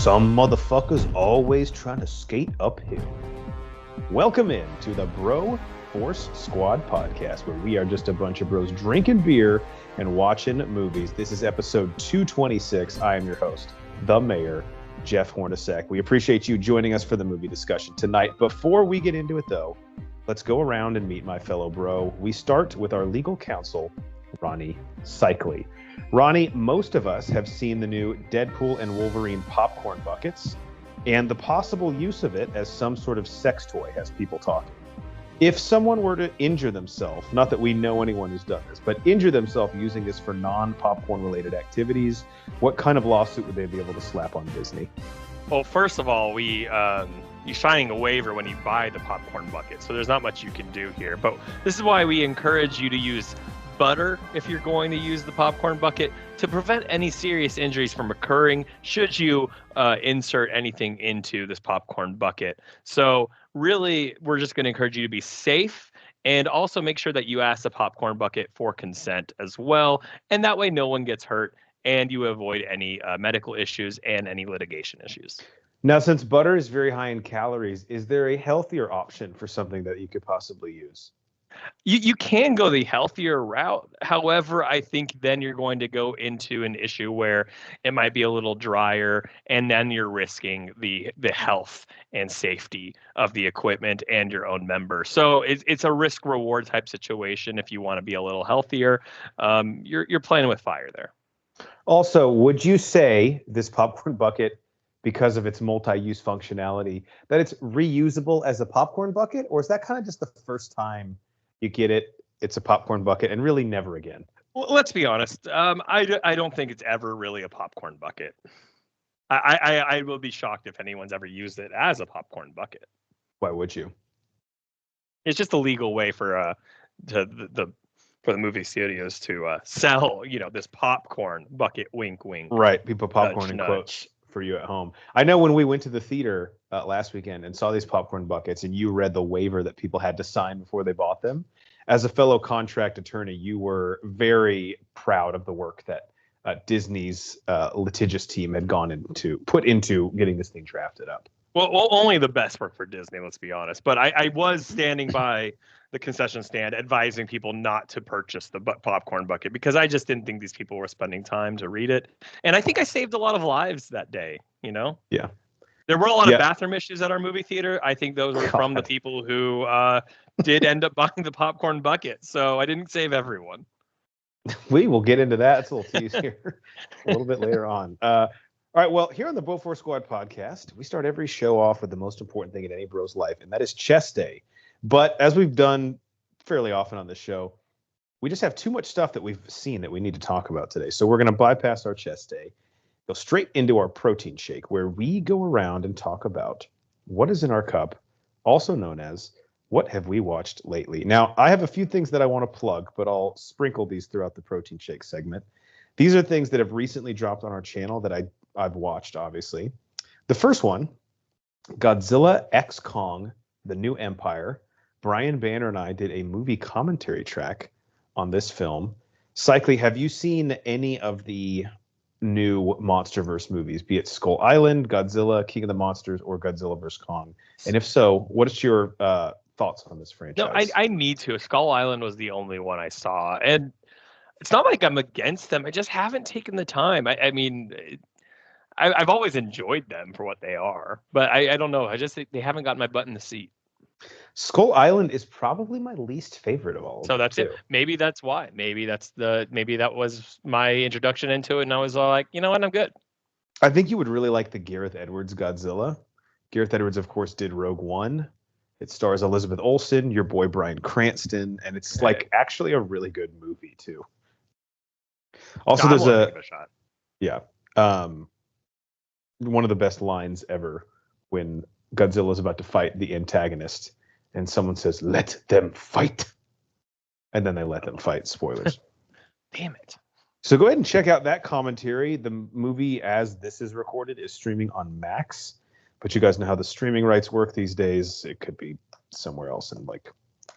Some motherfuckers always trying to skate uphill. Welcome in to the Bro Force Squad podcast, where we are just a bunch of bros drinking beer and watching movies. This is episode 226. I am your host, the Mayor, Jeff Hornacek. We appreciate you joining us for the movie discussion tonight. Before we get into it, though, let's go around and meet my fellow bro. We start with our legal counsel, Ronnie Cycli. Ronnie, most of us have seen the new Deadpool and Wolverine popcorn buckets, and the possible use of it as some sort of sex toy has people talking. If someone were to injure themselves, not that we know anyone who's done this, but injure themselves using this for non-popcorn related activities, what kind of lawsuit would they be able to slap on Disney? Well, first of all, you're signing a waiver when you buy the popcorn bucket, so there's not much you can do here. But this is why we encourage you to use butter if you're going to use the popcorn bucket to prevent any serious injuries from occurring should you insert anything into this popcorn bucket. So really, we're just going to encourage you to be safe and also make sure that you ask the popcorn bucket for consent as well. And that way no one gets hurt and you avoid any medical issues and any litigation issues. Now, since butter is very high in calories, is there a healthier option for something that you could possibly use? You can go the healthier route. However, I think then you're going to go into an issue where it might be a little drier, and then you're risking the health and safety of the equipment and your own member. So it's a risk reward type situation. If you want to be a little healthier, you're playing with fire there. Also, would you say this popcorn bucket, because of its multi-use functionality, that it's reusable as a popcorn bucket, or is that kind of just the first time you get it, it's a popcorn bucket, and really never again? Well, let's be honest. I don't think it's ever really a popcorn bucket. I will be shocked if anyone's ever used it as a popcorn bucket. Why would you? It's just a legal way for the movie studios to sell, this popcorn bucket. Wink, wink. Right, people popcorn in nudge. quotes for you at home. I know when we went to the theater last weekend and saw these popcorn buckets, and you read the waiver that people had to sign before they bought them. As a fellow contract attorney, you were very proud of the work that Disney's litigious team had put into getting this thing drafted up. Well, only the best work for Disney, let's be honest. But I was standing by the concession stand advising people not to purchase the popcorn bucket because I just didn't think these people were spending time to read it. And I think I saved a lot of lives that day, Yeah. There were a lot of bathroom issues at our movie theater. I think those were from the people who did end up buying the popcorn bucket. So I didn't save everyone. We will get into that. It's a little tease here a little bit later on. All right, well, here on the Bro Force Squad podcast, we start every show off with the most important thing in any bro's life, and that is chest day. But as we've done fairly often on this show, we just have too much stuff that we've seen that we need to talk about today. So we're going to bypass our chest day, go straight into our protein shake, where we go around and talk about what is in our cup, also known as what have we watched lately. Now, I have a few things that I want to plug, but I'll sprinkle these throughout the protein shake segment. These are things that have recently dropped on our channel that I've watched, obviously. The first one, Godzilla x Kong, The New Empire. Brian Banner and I did a movie commentary track on this film. Cycli, have you seen any of the new MonsterVerse movies, be it Skull Island, Godzilla, King of the Monsters, or Godzilla vs. Kong? And if so, what is your thoughts on this franchise? No, I need to. Skull Island was the only one I saw. And it's not like I'm against them. I just haven't taken the time. I've always enjoyed them for what they are. But I don't know. I just think they haven't gotten my butt in the seat. Skull Island is probably my least favorite of all. So that's it. Maybe that's why. Maybe that was my introduction into it, and I was all like, you know what, I'm good. I think you would really like the Gareth Edwards Godzilla. Gareth Edwards, of course, did Rogue One. It stars Elizabeth Olsen, your boy Bryan Cranston, and it's like actually a really good movie too. Also, there's a shot. Yeah, one of the best lines ever when Godzilla's about to fight the antagonist, and someone says, "Let them fight," and then they let them fight. Spoilers. Damn it. So go ahead and check out that commentary. The movie, as this is recorded, is streaming on Max, but you guys know how the streaming rights work these days. It could be somewhere else in like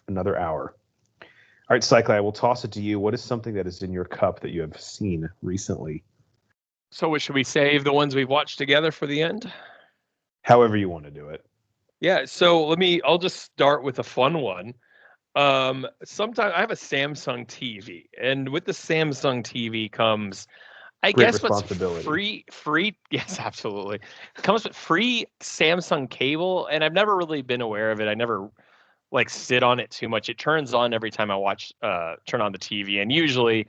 another hour. All right, Cycli, I will toss it to you. What is something that is in your cup that you have seen recently? So should we save the ones we've watched together for the end? However you want to do it. Yeah, so I'll just start with a fun one. Sometimes I have a Samsung TV, and with the Samsung TV comes, I Great guess, what's responsibility. free, yes, absolutely. It comes with free Samsung cable, and I've never really been aware of it. I never like sit on it too much. It turns on every time I turn on the TV, and usually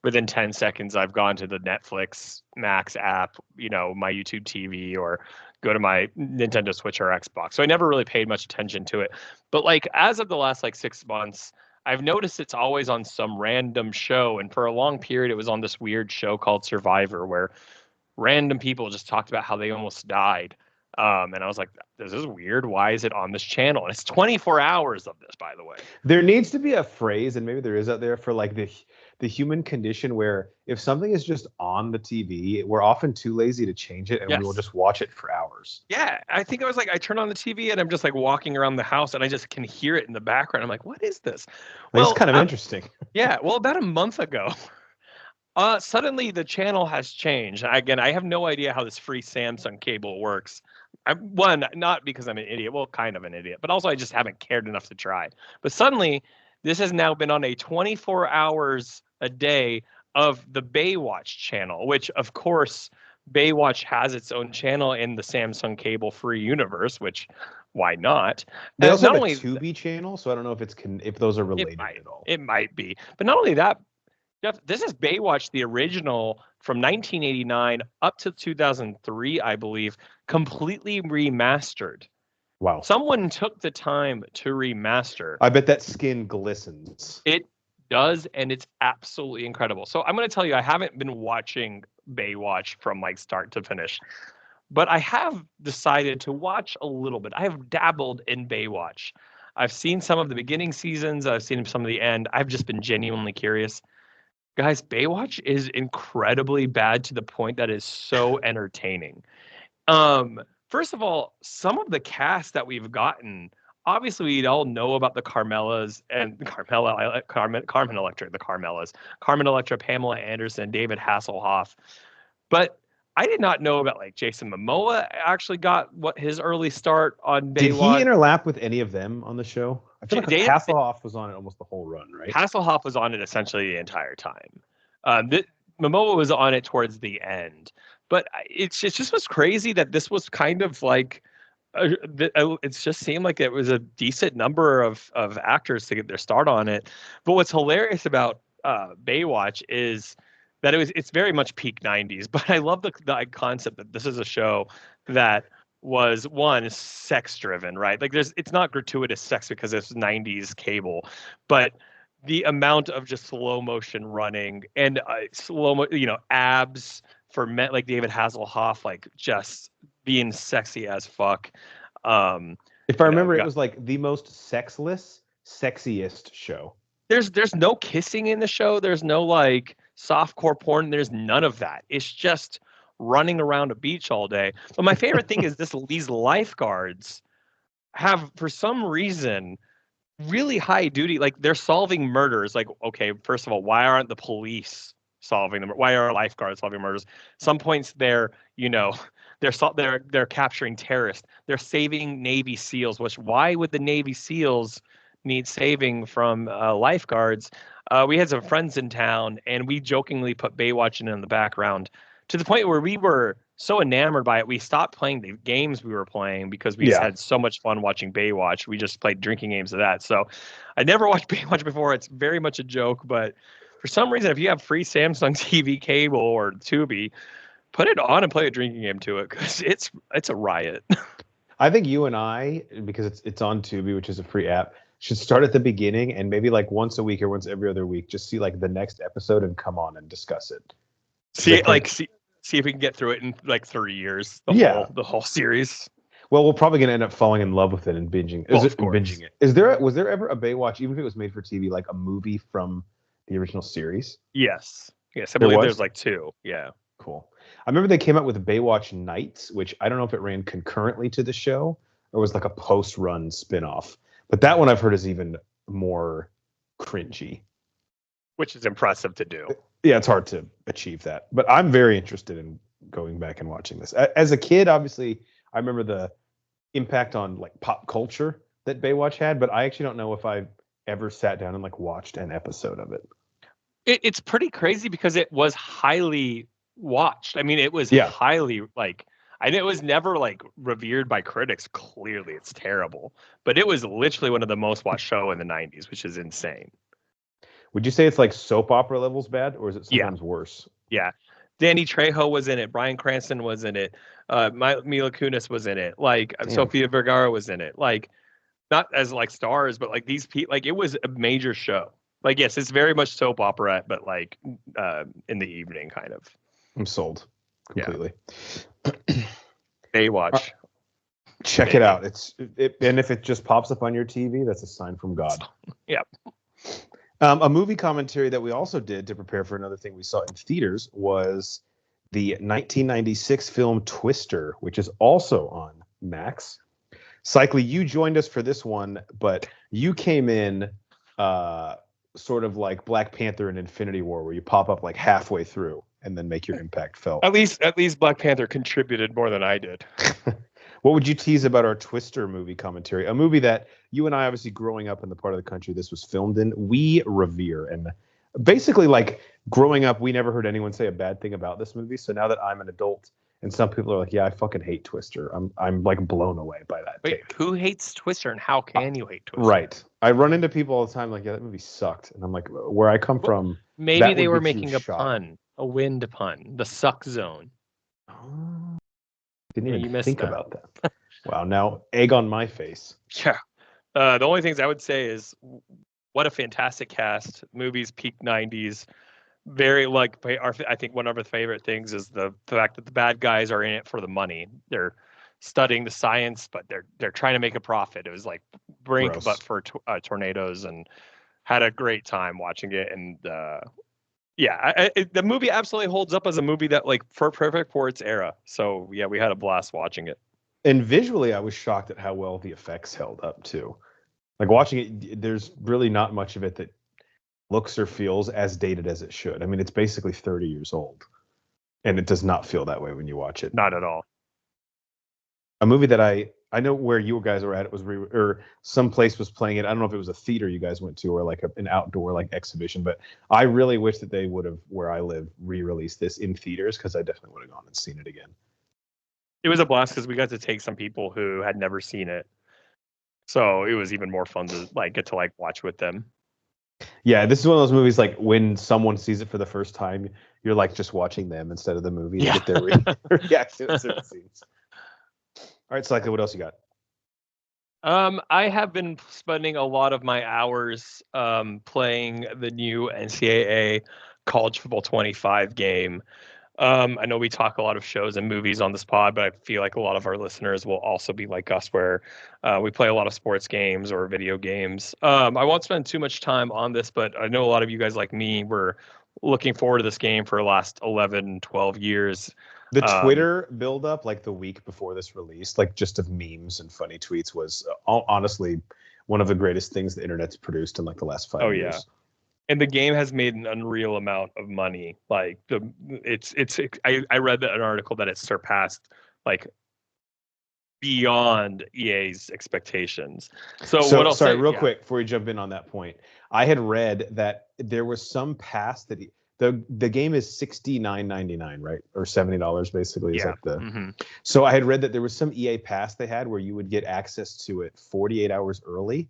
within 10 seconds I've gone to the Netflix Max app, my YouTube TV, or go to my Nintendo Switch or Xbox. So I never really paid much attention to it. But like as of the last like 6 months, I've noticed it's always on some random show, and for a long period it was on this weird show called Survivor where random people just talked about how they almost died. And I was like, this is weird. Why is it on this channel? And it's 24 hours of this, by the way. There needs to be a phrase, and maybe there is out there, for like the human condition where if something is just on the TV, we're often too lazy to change it, and we will just watch it for hours. Yeah, I think I was like, I turn on the TV and I'm just like walking around the house and I just can hear it in the background. I'm like, what is this? Well, it's kind of interesting. Yeah, well, about a month ago, suddenly the channel has changed. Again, I have no idea how this free Samsung cable works. One, not because I'm an idiot, well, kind of an idiot, but also I just haven't cared enough to try. But suddenly, this has now been on a 24 hours a day of the Baywatch channel, which, of course, Baywatch has its own channel in the Samsung cable free universe, which why not? They also have a Tubi channel, so I don't know if those are related at all. It might be. But not only that, Jeff, this is Baywatch, the original from 1989 up to 2003, I believe, completely remastered. Wow. Someone took the time to remaster. I bet that skin glistens. It does, and it's absolutely incredible. So I'm going to tell you, I haven't been watching Baywatch from like start to finish, but I have decided to watch a little bit. I have dabbled in Baywatch. I've seen some of the beginning seasons. I've seen some of the end. I've just been genuinely curious. Guys, Baywatch is incredibly bad to the point that is so entertaining. First of all, some of the cast that we've gotten, obviously we all know about the Carmelas and Carmen Electra, Carmen Electra, Pamela Anderson, David Hasselhoff. But I did not know about like Jason Momoa actually got his early start on Baywatch. Did he interlap with any of them on the show? I feel like Hasselhoff was on it almost the whole run, right? Hasselhoff was on it essentially the entire time. Momoa was on it towards the end. But it just was crazy that this was kind of like, it just seemed like it was a decent number of actors to get their start on it. But what's hilarious about Baywatch is that it's very much peak 90s. But I love the concept that this is a show that was, one, sex driven, right? Like it's not gratuitous sex because it's 90s cable, but the amount of just slow motion running and abs for men like David Hasselhoff, like just being sexy as fuck. If I remember, it was like the most sexless, sexiest show. There's no kissing in the show. There's no like softcore porn. There's none of that. It's just running around a beach all day. But my favorite thing is these lifeguards have, for some reason, really high duty. Like they're solving murders. Like, okay, first of all, why aren't the police solving them? Why are lifeguards solving murders? Some points they're capturing terrorists. They're saving Navy SEALs. Which, why would the Navy SEALs need saving from lifeguards? We had some friends in town, and we jokingly put Baywatch in the background to the point where we were so enamored by it, we stopped playing the games we were playing because we just had so much fun watching Baywatch. We just played drinking games of that. So I never watched Baywatch before. It's very much a joke, but for some reason, if you have free Samsung TV cable or Tubi, put it on and play a drinking game to it because it's a riot. I think you and I, because it's on Tubi, which is a free app, should start at the beginning and maybe like once a week or once every other week, just see like the next episode and come on and discuss it. See if we can get through it in like 3 years. The whole series. Well, we're probably gonna end up falling in love with it and binging. Binging it. Was there ever a Baywatch, even if it was made for TV, like a movie from the original series? Yes. I believe there's like 2. Yeah. Cool. I remember they came out with Baywatch Nights, which I don't know if it ran concurrently to the show or was like a post-run spinoff. But that one I've heard is even more cringy. Which is impressive to do. Yeah, it's hard to achieve that. But I'm very interested in going back and watching this. As a kid, obviously, I remember the impact on like pop culture that Baywatch had, but I actually don't know if I ever sat down and like watched an episode of it. It's pretty crazy because it was highly watched. I mean, it was Yeah. highly like, and it was never like revered by critics. Clearly, it's terrible, but it was literally one of the most watched show in the '90s, which is insane. Would you say it's like soap opera levels bad, or is it Yeah. sometimes worse? Yeah. Danny Trejo was in it. Bryan Cranston was in it. Mila Kunis was in it. Like Damn. Sofia Vergara was in it. Like not as like stars, but like these people. Like it was a major show. Like yes, it's very much soap opera, but like in the evening, kind of. I'm sold completely. Yeah. Baywatch. Check it out. And if it just pops up on your TV, that's a sign from God. Yep. A movie commentary that we also did to prepare for another thing we saw in theaters was the 1996 film Twister, which is also on Max. Cycly, you joined us for this one, but you came in sort of like Black Panther and Infinity War, where you pop up like halfway through and then make your impact felt. At least Black Panther contributed more than I did. What would you tease about our Twister movie commentary? A movie that you and I, obviously growing up in the part of the country this was filmed in, we revere. And basically, like growing up, we never heard anyone say a bad thing about this movie. So now that I'm an adult and some people are like, yeah, I fucking hate Twister, I'm like blown away by that. Wait, take. who hates Twister and how can you hate Twister? Right. I run into people all the time like, yeah, that movie sucked. And I'm like, where I come from. Maybe they were making a pun, a wind pun, the suck zone. Oh, didn't even you think that. about that. Wow, now egg on my face. Yeah. The only things I would say is what a fantastic cast. Movies peak 90s. Very like I think one of our favorite things is the fact that the bad guys are in it for the money. They're studying the science, but they're trying to make a profit. It was like Brink, Gross. but for tornadoes, and had a great time watching it. And the movie absolutely holds up as a movie that like perfect for its era. So yeah, we had a blast watching it. And visually, I was shocked at how well the effects held up too. Like watching it, there's really not much of it that looks or feels as dated as it should. I mean, it's basically 30 years old, and it does not feel that way when you watch it. Not at all. A movie that I know where you guys were at, it was or some place was playing it. I don't know if it was a theater you guys went to or like an outdoor like exhibition, but I really wish that they would have, where I live, re-released this in theaters because I definitely would have gone and seen it again. It was a blast because we got to take some people who had never seen it, so it was even more fun to like get to like watch with them. Yeah, this is one of those movies like when someone sees it for the first time, you're like just watching them instead of the movie to get their reaction to certain scenes. All right, Cycler, what else you got? I have been spending a lot of my hours playing the new NCAA College Football 25 game. I know we talk a lot of shows and movies on this pod, but I feel like a lot of our listeners will also be like us, where we play a lot of sports games or video games. I won't spend too much time on this, but I know a lot of you guys like me were looking forward to this game for the last 11, 12 years. The Twitter buildup, like the week before this release, like just of memes and funny tweets, was honestly one of the greatest things the internet's produced in like the last 5 years. Yeah. And the game has made an unreal amount of money. Like I read an article that it surpassed like beyond EA's expectations. So what else? Sorry, real quick before we jump in on that point, I had read that there was some pass that the game is $69.99, right, or $70 basically. Is like the So I had read that there was some EA pass they had where you would get access to it 48 hours early,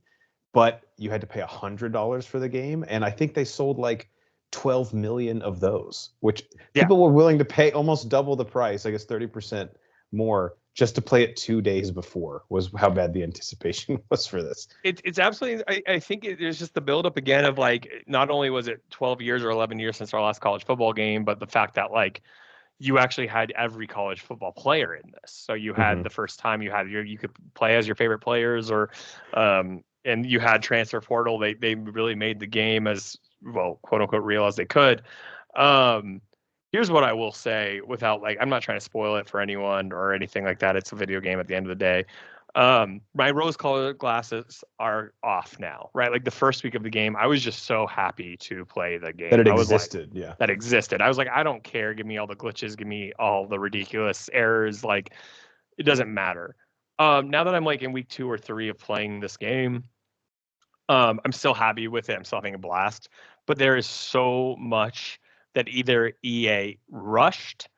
but you had to pay $100 for the game, and I think they sold like 12 million of those, which people were willing to pay almost double the price, I guess 30% more, just to play it 2 days before. Was how bad the anticipation was for this. It's absolutely. I think there's just the buildup again of like, not only was it 12 years or 11 years since our last college football game, but the fact that like you actually had every college football player in this. So you had the first time you could play as your favorite players, or and you had transfer portal. They really made the game as well, quote unquote, real as they could. Here's what I will say without like, I'm not trying to spoil it for anyone or anything like that. It's a video game at the end of the day. My rose-colored glasses are off now, right? Like the first week of the game, I was just so happy to play the game. That it I was existed, like, yeah. that existed. I was like, I don't care. Give me all the glitches. Give me all the ridiculous errors. Like, it doesn't matter. Now that I'm like in week 2 or 3 of playing this game, I'm still happy with it. I'm still having a blast. But there is so much that either EA rushed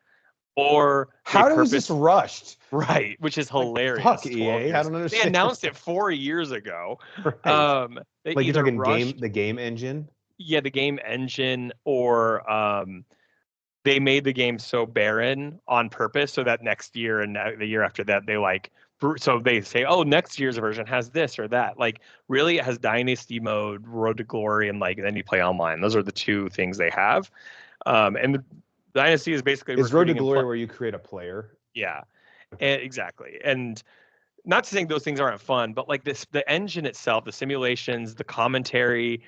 or How was this rushed? Right, which is hilarious. Fuck EA, I don't They understand. announced it 4 years ago. Right. They Like you're either talking rushed, the game engine? yeah, the game engine, or they made the game so barren on purpose so that next year and the year after that so they say, oh, next year's version has this or that. Like, really, it has Dynasty mode, Road to Glory, and like then you play online. Those are the 2 things they have. And the Dynasty is basically Is Road to Glory where you create a player? Yeah, exactly. And not to say those things aren't fun, but like the engine itself, the simulations, the commentary,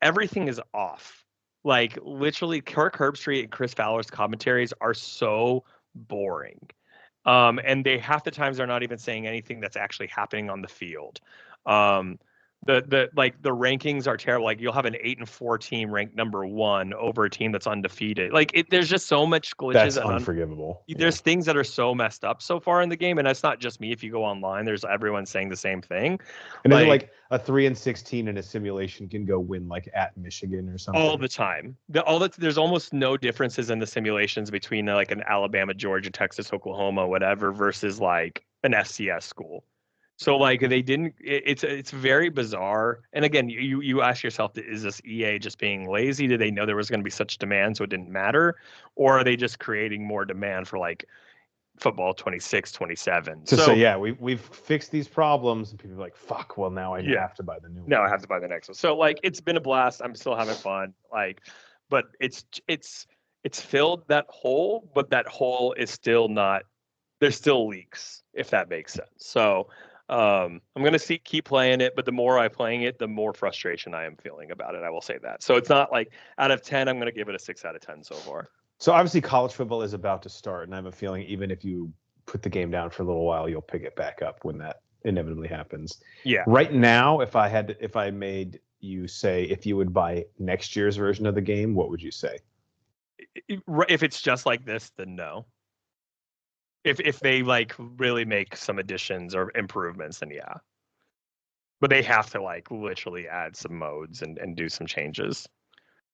everything is off. Like literally, Kirk Herbstreit and Chris Fowler's commentaries are so boring. And they half the times they're not even saying anything that's actually happening on the field. Um, the rankings are terrible. Like you'll have an 8-4 team ranked number 1 over a team that's undefeated. Like there's just so much glitches. That's unforgivable. There's things that are so messed up so far in the game, and that's not just me. If you go online, there's everyone saying the same thing. And is it like a 3-16 in a simulation can go win like at Michigan or something? All the time. There's almost no differences in the simulations between like an Alabama, Georgia, Texas, Oklahoma, whatever, versus like an FCS school. So like they didn't. It's very bizarre. And again, you ask yourself, is this EA just being lazy? Did they know there was going to be such demand, so it didn't matter, or are they just creating more demand for like football 26, 27? So yeah, we've fixed these problems, and people are like, fuck. Well, now I have to buy the new one. Now I have to buy the next one. So like it's been a blast. I'm still having fun. Like, but it's filled that hole, but that hole is still not. There's still leaks, if that makes sense. So. I'm going to keep playing it, but the more I'm playing it, the more frustration I am feeling about it. I will say that. So it's not like out of 10, I'm going to give it a 6 out of 10 so far. So obviously college football is about to start, and I have a feeling even if you put the game down for a little while, you'll pick it back up when that inevitably happens. Yeah. Right now, if I made you say if you would buy next year's version of the game, what would you say? If it's just like this, then no. If they like really make some additions or improvements, then yeah. But they have to like literally add some modes and do some changes.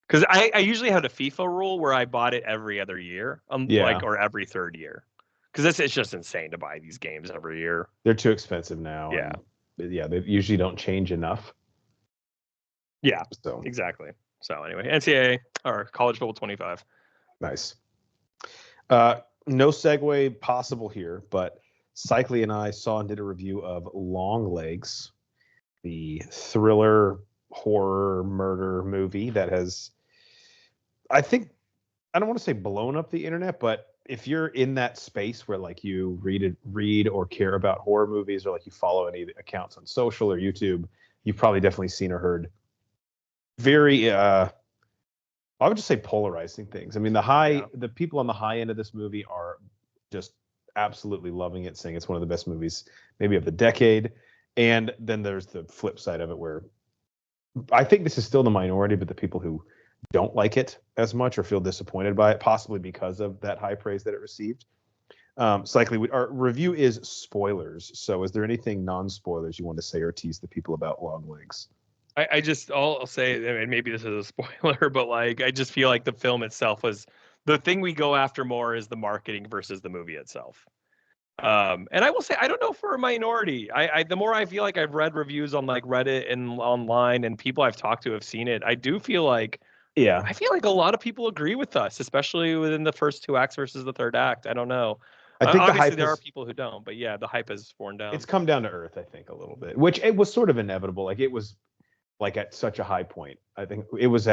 Because I usually had a FIFA rule where I bought it every other year, or every 3rd year. Because it's just insane to buy these games every year. They're too expensive now. Yeah. They usually don't change enough. Yeah. So exactly. So anyway, NCAA or College Football 25. Nice. No segue possible here, but Cycly and I saw and did a review of Long Legs, the thriller, horror, murder movie that has, I think, I don't want to say blown up the internet, but if you're in that space where like you read or care about horror movies, or like you follow any accounts on social or YouTube, you've probably definitely seen or heard very I would just say polarizing things. I mean, the people on the high end of this movie are just absolutely loving it, saying it's one of the best movies maybe of the decade. And then there's the flip side of it where I think this is still the minority, but the people who don't like it as much or feel disappointed by it, possibly because of that high praise that it received. Cycly, our review is spoilers. So is there anything non-spoilers you want to say or tease the people about Long Legs? I'll say, and maybe this is a spoiler, but like I just feel like the film itself was the thing we go after more is the marketing versus the movie itself. And I will say I don't know for a minority. The more I feel like I've read reviews on like Reddit and online and people I've talked to have seen it, I do feel like I feel like a lot of people agree with us, especially within the first 2 acts versus the 3rd act. I don't know. I think obviously there are people who don't, but yeah, the hype has worn down. It's come down to earth, I think, a little bit, which it was sort of inevitable. Like it was like at such a high point. I think it was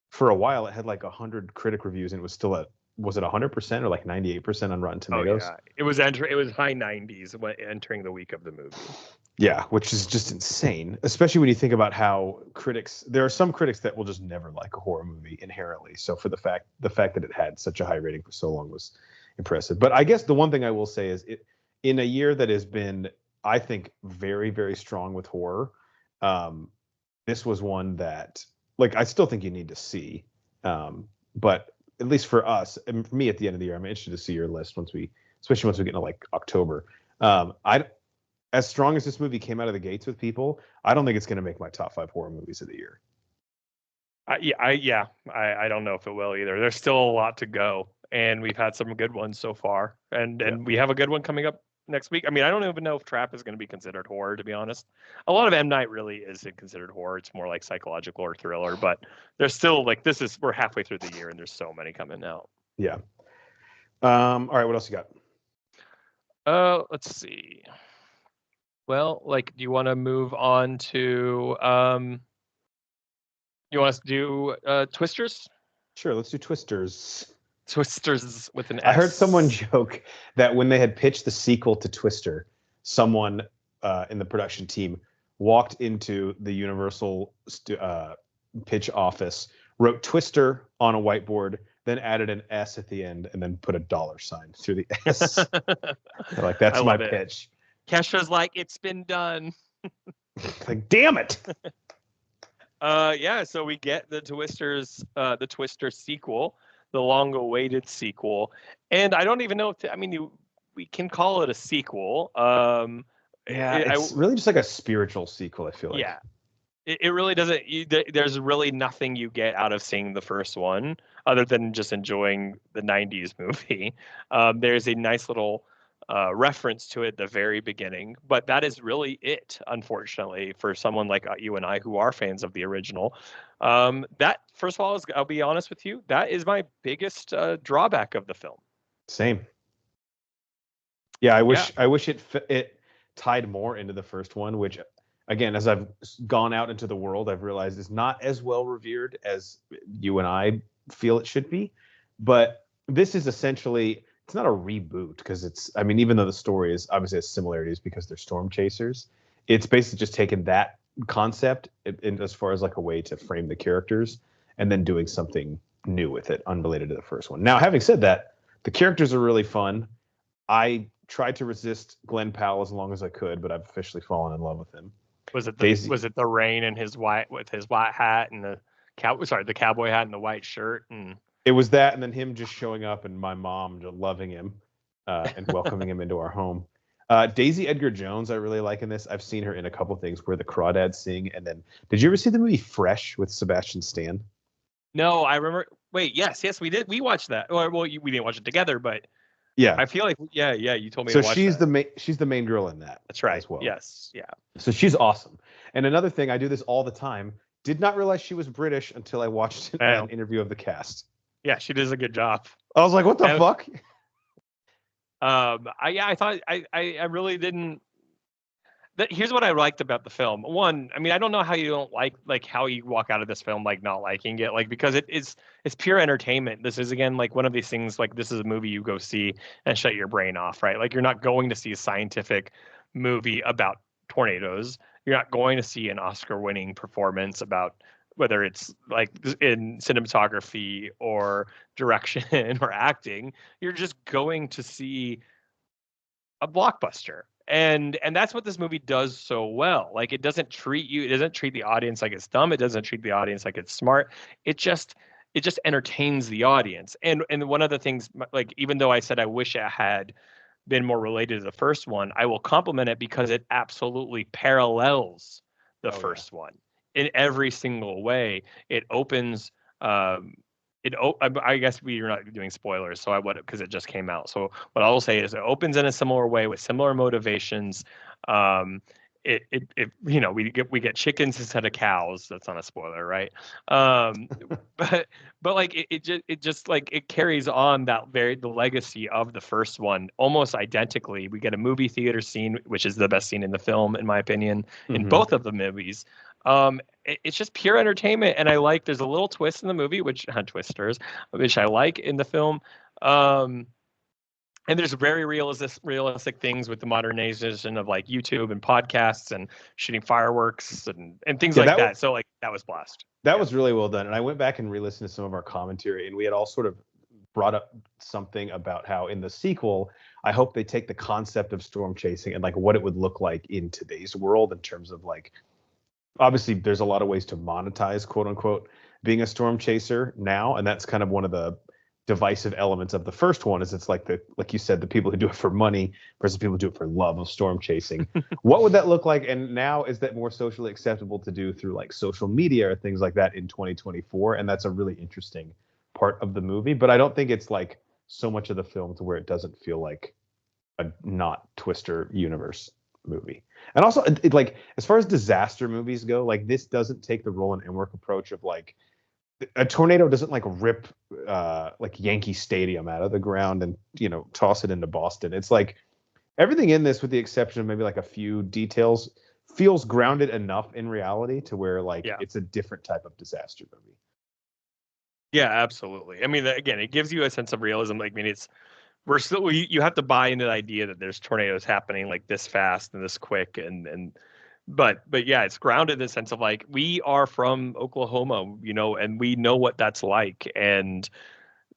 for a while, it had like 100 critic reviews and it was still was it 100% or like 98% on Rotten Tomatoes? Oh, yeah. It was high 90s when entering the week of the movie. Yeah, which is just insane, especially when you think about how there are some critics that will just never like a horror movie inherently. So for the fact that it had such a high rating for so long was impressive. But I guess the one thing I will say is in a year that has been, I think, very, very strong with horror, this was one that, like, I still think you need to see. But at least for us, and for me at the end of the year, I'm interested to see your list especially once we get into like October. As strong as this movie came out of the gates with people, I don't think it's going to make my top 5 horror movies of the year. I don't know if it will either. There's still a lot to go, and we've had some good ones so far, and we have a good one coming up next week. I mean, I don't even know if Trap is going to be considered horror, to be honest. A lot of M. Night really isn't considered horror. It's more like psychological or thriller, but there's still like we're halfway through the year and there's so many coming out. Yeah. All right, what else you got? Let's see. Well, like, do you want to move on to you want us to do Twisters? Sure, let's do Twisters. Twisters with an S. I heard someone joke that when they had pitched the sequel to Twister, someone in the production team walked into the Universal pitch office, wrote Twister on a whiteboard, then added an S at the end, and then put a dollar sign through the S. They're like, that's my pitch. Kesha's like, it's been done. Like, damn it. Yeah, so we get the Twister sequel, the long-awaited sequel, and I don't even know if we can call it a sequel. It's really just like a spiritual sequel, I feel like. Yeah, it really doesn't. There's really nothing you get out of seeing the first one other than just enjoying the '90s movie. There's a nice little reference to it at the very beginning, but that is really it, unfortunately, for someone like you and I who are fans of the original. That, first of all, I'll be honest with you, that is my biggest drawback of the film. Same. Yeah, I wish it tied more into the first one, which, again, as I've gone out into the world, I've realized is not as well revered as you and I feel it should be. But this is essentially, it's not a reboot because even though the story is obviously has similarities because they're storm chasers, it's basically just taken that concept in as far as like a way to frame the characters and then doing something new with it, unrelated to the first one. Now, having said that, the characters are really fun. I tried to resist Glenn Powell as long as I could, but I've officially fallen in love with him. Was it the rain and his white hat and the cowboy hat and the white shirt? And it was that, and then him just showing up and my mom just loving him and welcoming him into our home. Daisy Edgar Jones, I really like in this. I've seen her in a couple things where the Crawdads sing. And then, did you ever see the movie Fresh with Sebastian Stan? No, I remember. Wait, yes, we did. We watched that. Well, we didn't watch it together, but yeah, I feel like you told me. So to watch she's that. she's the main girl in that. That's right. As well. Yes, yeah. So she's awesome. And another thing, I do this all the time. Did not realize she was British until I watched an interview of the cast. Yeah, she does a good job. I was like, what the fuck? I thought I really didn't. Here's what I liked about the film. One, I don't know how you don't like how you walk out of this film like not liking it, like, because it's pure entertainment. This is, again, like one of these things, like, this is a movie you go see and shut your brain off, right? Like, you're not going to see a scientific movie about tornadoes. You're not going to see an Oscar-winning performance about, whether it's like in cinematography or direction or acting. You're just going to see a blockbuster. And that's what this movie does so well. Like, it doesn't treat the audience like it's dumb. It doesn't treat the audience like it's smart. It just entertains the audience. And one of the things, like, even though I said I wish it had been more related to the first one, I will compliment it because it absolutely parallels the first one in every single way. It opens. I guess we're not doing spoilers, so I would, because it just came out. So what I will say is it opens in a similar way with similar motivations. We get chickens instead of cows. That's not a spoiler, right? But like it just like it carries on the legacy of the first one almost identically. We get a movie theater scene, which is the best scene in the film, in my opinion, in both of the movies. It's just pure entertainment, and I like. There's a little twist in the movie, which I like in the film. And there's very realistic things with the modernization of like YouTube and podcasts and shooting fireworks and things like that. So like that was blast. That was really well done. And I went back and re-listened to some of our commentary, and we had all sort of brought up something about how in the sequel, I hope they take the concept of storm chasing and like what it would look like in today's world in terms of like, obviously there's a lot of ways to monetize, quote unquote, being a storm chaser now. And that's kind of one of the divisive elements of the first one is it's like like you said, the people who do it for money versus people who do it for love of storm chasing. What would that look like? And now is that more socially acceptable to do through like social media or things like that in 2024? And that's a really interesting part of the movie, but I don't think it's like so much of the film to where it doesn't feel like a not Twister universe movie. And also like as far as disaster movies go, like this doesn't take the Roland Emmerich approach of like a tornado doesn't like rip like Yankee Stadium out of the ground and, you know, toss it into Boston. It's like everything in this, with the exception of maybe like a few details, feels grounded enough in reality to where like it's a different type of disaster movie. Yeah, absolutely. I mean, again, it gives you a sense of realism. Like, I mean, you have to buy into the idea that there's tornadoes happening like this fast and this quick, but yeah, it's grounded in the sense of like we are from Oklahoma, you know, and we know what that's like, and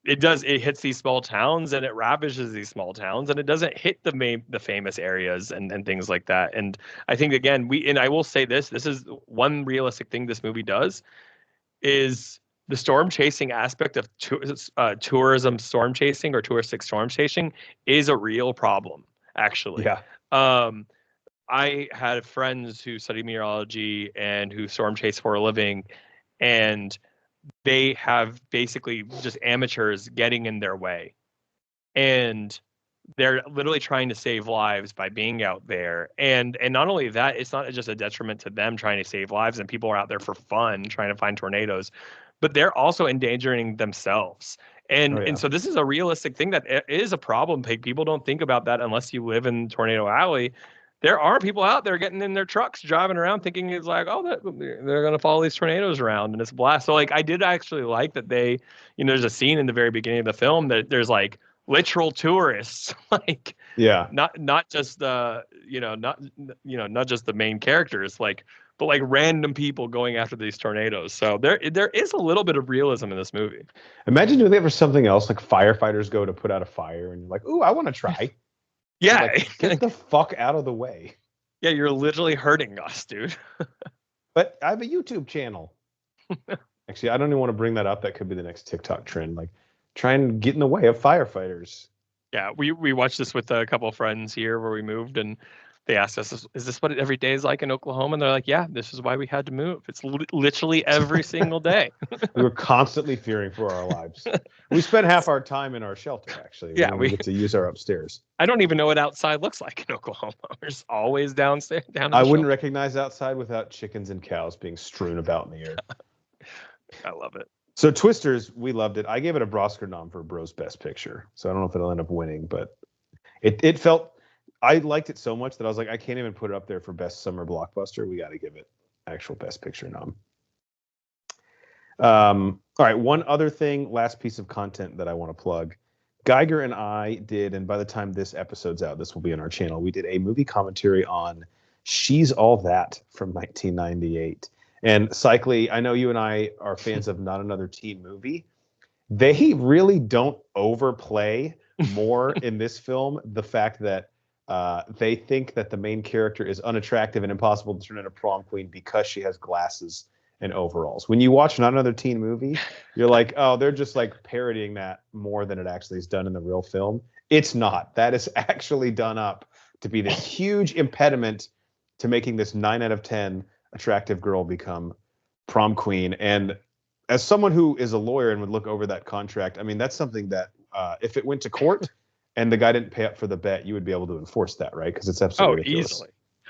it hits these small towns and it ravages these small towns, and it doesn't hit the famous areas and things like that. And I think again, I will say this is one realistic thing this movie does is the storm chasing aspect of tourism storm chasing or touristic storm chasing is a real problem, actually. Yeah. I had friends who study meteorology and who storm chase for a living, and they have basically just amateurs getting in their way. And they're literally trying to save lives by being out there. And not only that, it's not just a detriment to them trying to save lives, and people are out there for fun trying to find tornadoes, but they're also endangering themselves. And so this is a realistic thing that is a problem. People don't think about that unless you live in Tornado Alley. There are people out there getting in their trucks, driving around thinking it's like, oh, they're going to follow these tornadoes around and it's a blast. So like, I did actually like that they, you know, there's a scene in the very beginning of the film that there's like literal tourists, like, not just not just the main characters, like, but like random people going after these tornadoes. So there is a little bit of realism in this movie. Imagine if there was something else, like firefighters go to put out a fire and you're like, ooh, I want to try. Yeah. Like, get the fuck out of the way. Yeah, you're literally hurting us, dude. But I have a YouTube channel. Actually, I don't even want to bring that up. That could be the next TikTok trend. Like, try and get in the way of firefighters. Yeah, we watched this with a couple of friends here where we moved, and they asked us, is this what every day is like in Oklahoma? And they're like, yeah, this is why we had to move. It's literally every single day. We were constantly fearing for our lives. We spent half our time in our shelter, actually. Yeah, we get to use our upstairs. I don't even know what outside looks like in Oklahoma. We're just always downstairs. I wouldn't recognize outside without chickens and cows being strewn about in the air. I love it. So Twisters, we loved it. I gave it a Brosker nom for Bros Best Picture. So I don't know if it'll end up winning, but it felt... I liked it so much that I was like, I can't even put it up there for Best Summer Blockbuster. We got to give it actual Best Picture nom. All right, one other thing, last piece of content that I want to plug. Geiger and I did, and by the time this episode's out, this will be on our channel, we did a movie commentary on She's All That from 1998. And Cycly, I know you and I are fans of Not Another Teen Movie. They really don't overplay more in this film the fact that they think that the main character is unattractive and impossible to turn into prom queen because she has glasses and overalls. When you watch Not Another Teen Movie, you're like, oh, they're just like parodying that more than it actually is done in the real film. It's not. That is actually done up to be this huge impediment to making this 9 out of 10 attractive girl become prom queen. And as someone who is a lawyer and would look over that contract, I mean, that's something that if it went to court and the guy didn't pay up for the bet, you would be able to enforce that, right? Because it's absolutely ridiculous. Easily.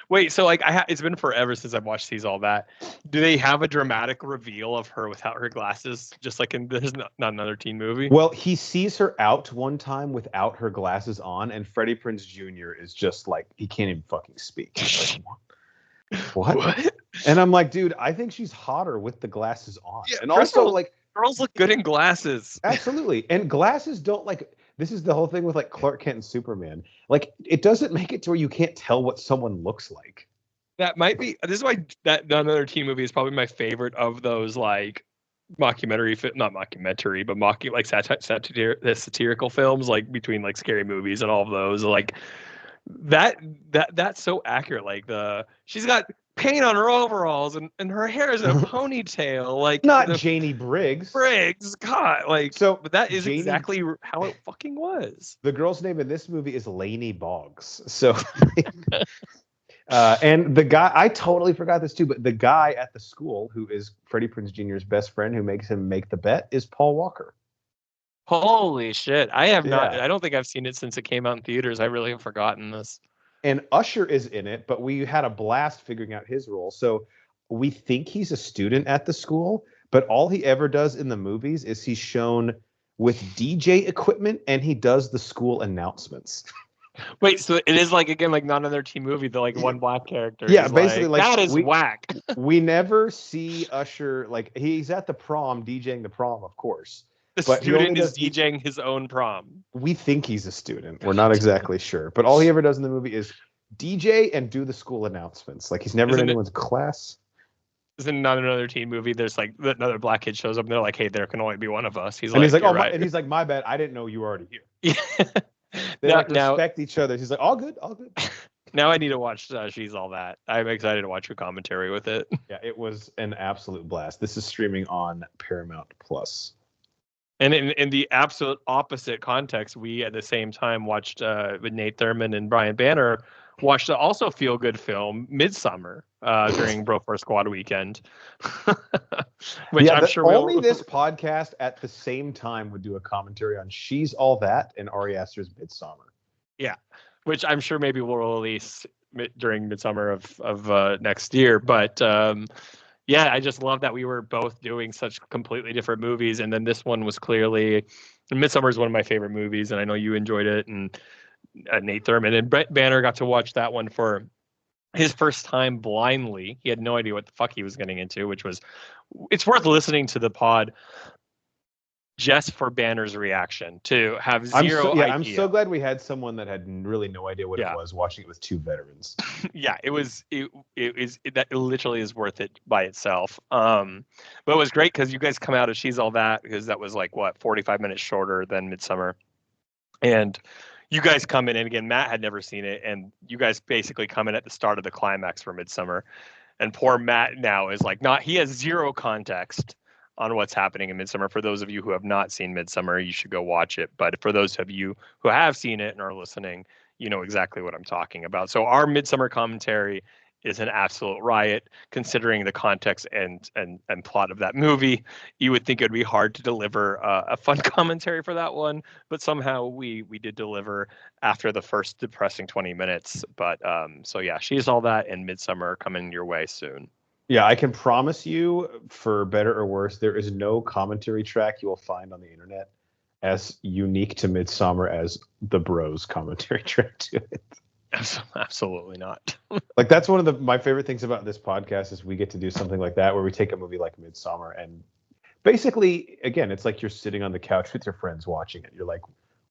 Wait, so like it's been forever since I've watched She's All That. Do they have a dramatic reveal of her without her glasses, just like in There's Not Another Teen Movie? Well, he sees her out one time without her glasses on, and Freddie Prinze Jr. is just like, he can't even fucking speak. He's like, what? And I'm like, dude, I think she's hotter with the glasses on. Yeah, and also, like, girls look good in glasses. Absolutely. And glasses don't, like, this is the whole thing with like Clark Kent and Superman. Like, it doesn't make it to where you can't tell what someone looks like. That might be. This is why that Another Teen Movie is probably my favorite of those like mockumentary, not mockumentary, but like satirical films, like between like scary movies and all of those, like that's so accurate. Like she's got paint on her overalls and her hair is in a ponytail, like Not the Janie Briggs. God, like So but that is Janie, exactly how it fucking was. The girl's name in this movie is Lainey Boggs. So and the guy, I totally forgot this too, but the guy at the school who is Freddie Prinze Jr.'s best friend who makes him make the bet is Paul Walker. Holy shit. I have not, I don't think I've seen it since it came out in theaters. I really have forgotten this. And Usher is in it, but we had a blast figuring out his role. So we think he's a student at the school, but all he ever does in the movies is he's shown with DJ equipment and he does the school announcements. Wait, so it is like, again, like not another teen movie, the like one black character. Yeah, basically like that is whack. We never see Usher, like he's at the prom DJing the prom, of course. The student is DJing his own prom. We think he's a student. We're not exactly sure. But all he ever does in the movie is DJ and do the school announcements. Like he's never in anyone's class. Isn't not another teen movie? There's like another black kid shows up and they're like, hey, there can only be one of us. He's like, oh, right. And he's like, my bad. I didn't know you were already here. Yeah. They respect each other. He's like, all good, all good. Now I need to watch She's All That. I'm excited to watch your commentary with it. Yeah, it was an absolute blast. This is streaming on Paramount Plus. And in the absolute opposite context, we at the same time watched with Nate Thurman and Brian Banner watched the also feel good film Midsummer during Bro Force Squad weekend. Which I'm sure only this podcast at the same time would do a commentary on She's All That and Ari Aster's Midsummer. Yeah, which I'm sure maybe we'll release during Midsummer of next year, but. Yeah, I just love that we were both doing such completely different movies, and then this one was clearly. Midsummer is one of my favorite movies, and I know you enjoyed it. And Nate Thurman and Brett Banner got to watch that one for his first time blindly. He had no idea what the fuck he was getting into, which was. It's worth listening to the pod just for Banner's reaction to have zero idea. I'm so glad we had someone that had really no idea what it was watching it with two veterans. Yeah, it literally is worth it by itself. But it was great because you guys come out of She's All That because that was like 45 minutes shorter than Midsummer. And you guys come in, and again, Matt had never seen it, and you guys basically come in at the start of the climax for Midsummer. And poor Matt now is like he has zero context on what's happening in Midsummer. For those of you who have not seen Midsummer, you should go watch it. But for those of you who have seen it and are listening, you know exactly what I'm talking about. So our Midsummer commentary is an absolute riot, considering the context and plot of that movie. You would think it would be hard to deliver a fun commentary for that one, but somehow we did deliver after the first depressing 20 minutes. But so yeah, She's All That and Midsummer coming your way soon. Yeah, I can promise you, for better or worse, there is no commentary track you will find on the internet as unique to Midsummer as the Bros commentary track to it. Absolutely not. Like that's one of my favorite things about this podcast is we get to do something like that where we take a movie like Midsummer and basically, again, it's like you're sitting on the couch with your friends watching it. You're like,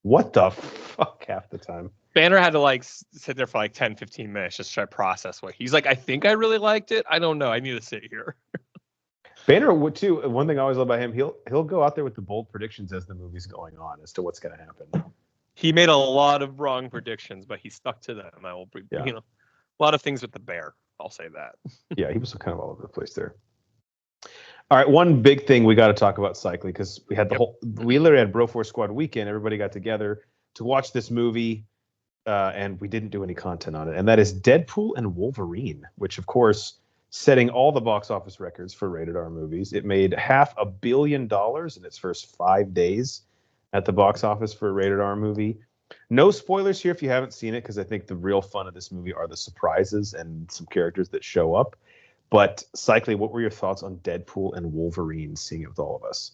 what the fuck half the time? Banner had to like sit there for like 10, 15 minutes just try to process what he's like. I think I really liked it. I don't know. I need to sit here. Banner would too. One thing I always love about him, he'll go out there with the bold predictions as the movie's going on as to what's going to happen. He made a lot of wrong predictions, but he stuck to them. A lot of things with the bear. I'll say that. Yeah, he was kind of all over the place there. All right, one big thing we got to talk about cycling because we had we literally had Bro Force Squad weekend. Everybody got together to watch this movie. And we didn't do any content on it. And that is Deadpool and Wolverine, which, of course, setting all the box office records for rated R movies. It made $500 million in its first 5 days at the box office for a rated R movie. No spoilers here if you haven't seen it, because I think the real fun of this movie are the surprises and some characters that show up. But, Cycly, what were your thoughts on Deadpool and Wolverine, seeing it with all of us?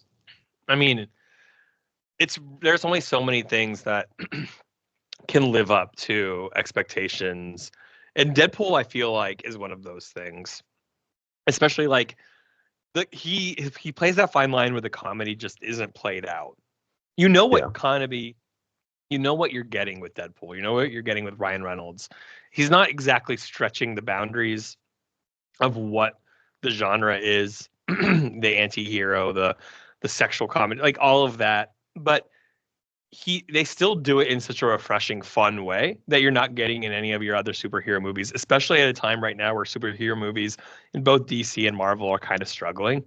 I mean, there's only so many things that can live up to expectations, and Deadpool I feel like is one of those things, especially like he plays that fine line where the comedy just isn't played out. You know what comedy, you know what you're getting with Deadpool, you know what you're getting with Ryan Reynolds. He's not exactly stretching the boundaries of what the genre is the anti-hero, the sexual comedy, like all of that. But they still do it in such a refreshing, fun way that you're not getting in any of your other superhero movies, especially at a time right now where superhero movies in both DC and Marvel are kind of struggling.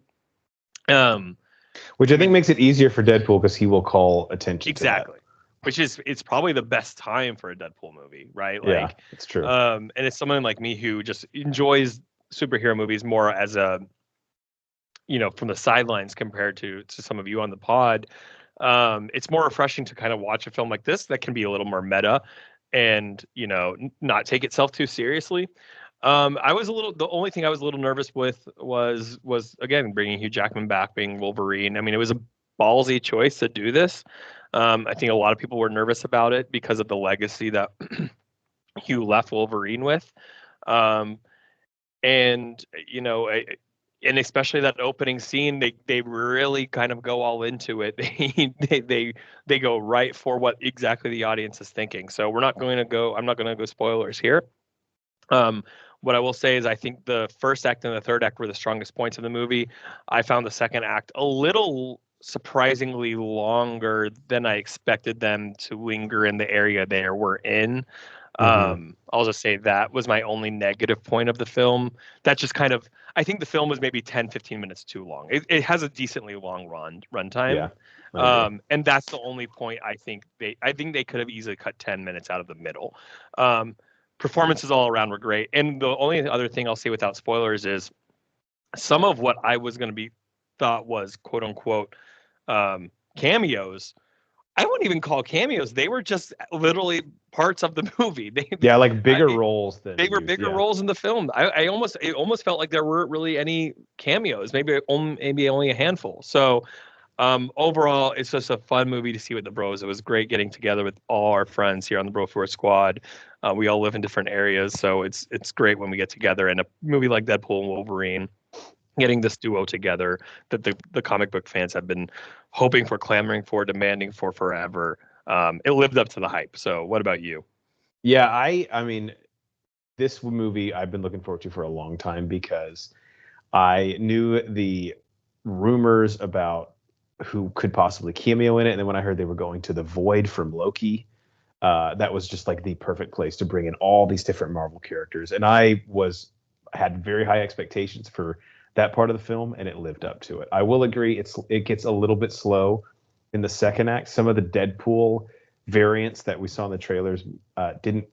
Which I think makes it easier for Deadpool because he will call attention to that. Which is, it's probably the best time for a Deadpool movie, right? Yeah, it's true. And it's someone like me who just enjoys superhero movies more as a, from the sidelines compared to some of you on the pod. It's more refreshing to kind of watch a film like this that can be a little more meta and, not take itself too seriously. The only thing I was a little nervous with was again, bringing Hugh Jackman back, being Wolverine. I mean, it was a ballsy choice to do this. I think a lot of people were nervous about it because of the legacy that Hugh left Wolverine with. And especially that opening scene, they really kind of go all into it. They go right for what exactly the audience is thinking. So I'm not going to go spoilers here. What I will say is I think the first act and the third act were the strongest points of the movie. I found the second act a little surprisingly longer than I expected them to linger in the area they were in. I'll just say that was my only negative point of the film. That just kind of, I think the film was maybe 10-15 minutes too long. It has a decently long runtime. Yeah, and that's the only point I think they could have easily cut 10 minutes out of the middle. Performances all around were great. And the only other thing I'll say without spoilers is some of what I was going to be thought was quote unquote cameos. I wouldn't even call cameos. They were just literally parts of the movie. Like bigger roles than they were bigger roles in the film. It almost felt like there weren't really any cameos. Maybe only a handful. So overall, it's just a fun movie to see with the bros. It was great getting together with all our friends here on the Bro Force Squad. We all live in different areas, so it's great when we get together. And a movie like Deadpool and Wolverine, getting this duo together that the comic book fans have been hoping for, clamoring for, demanding for forever. It lived up to the hype. So what about you? Yeah, I mean, this movie I've been looking forward to for a long time because I knew the rumors about who could possibly cameo in it. And then when I heard they were going to the Void from Loki, that was just like the perfect place to bring in all these different Marvel characters. And I had very high expectations for that part of the film, and it lived up to it. I will agree, it gets a little bit slow in the second act. Some of the Deadpool variants that we saw in the trailers didn't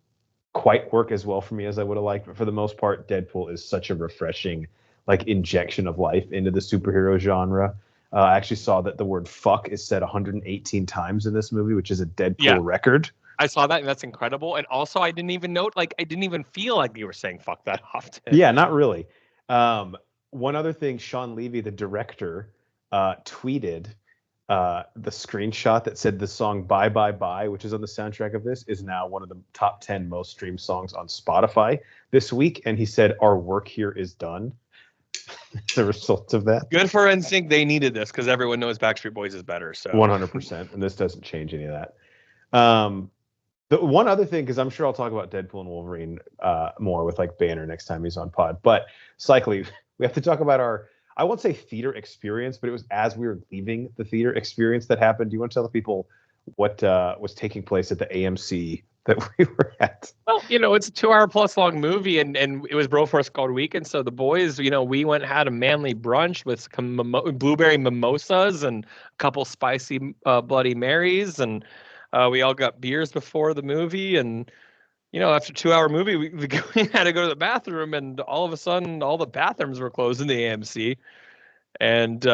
quite work as well for me as I would have liked, but for the most part, Deadpool is such a refreshing like injection of life into the superhero genre. I actually saw that the word fuck is said 118 times in this movie, which is a Deadpool record. I saw that, and that's incredible. And also, I didn't even feel like you were saying fuck that often. Yeah, not really. One other thing, Sean Levy, the director, tweeted the screenshot that said the song Bye Bye Bye, which is on the soundtrack of this, is now one of the top 10 most streamed songs on Spotify this week. And he said, our work here is done. The result of that. Good for NSYNC. They needed this because everyone knows Backstreet Boys is better. So 100%. And this doesn't change any of that. The one other thing, because I'm sure I'll talk about Deadpool and Wolverine more with like Banner next time he's on pod, but cycling, we have to talk about our, I won't say theater experience, but it was as we were leaving the theater experience that happened. Do you want to tell the people what was taking place at the AMC that we were at? Well, it's a 2 hour plus long movie, and it was Bro Force Squad weekend. So the boys, we went and had a manly brunch with some blueberry mimosas and a couple spicy Bloody Marys, and we all got beers before the movie. And after a 2 hour movie, we had to go to the bathroom, and all of a sudden, all the bathrooms were closed in the AMC. And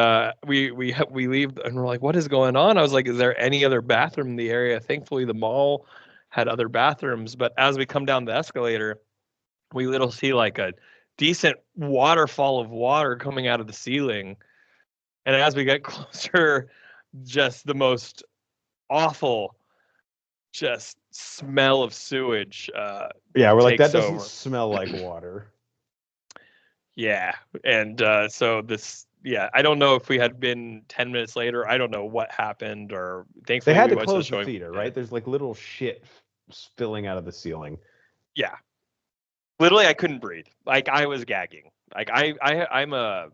we leave, and we're like, "What is going on?" I was like, "Is there any other bathroom in the area?" Thankfully, the mall had other bathrooms, but as we come down the escalator, we little see like a decent waterfall of water coming out of the ceiling. And as we get closer, just the most awful just smell of sewage we're like, that doesn't smell like water. Yeah. And so this, I don't know if we had been 10 minutes later. I don't know what happened, or thankfully they had to close the theater, right? There's like little shit spilling out of the ceiling. Yeah. Literally, I couldn't breathe. Like, I was gagging. Like I'm a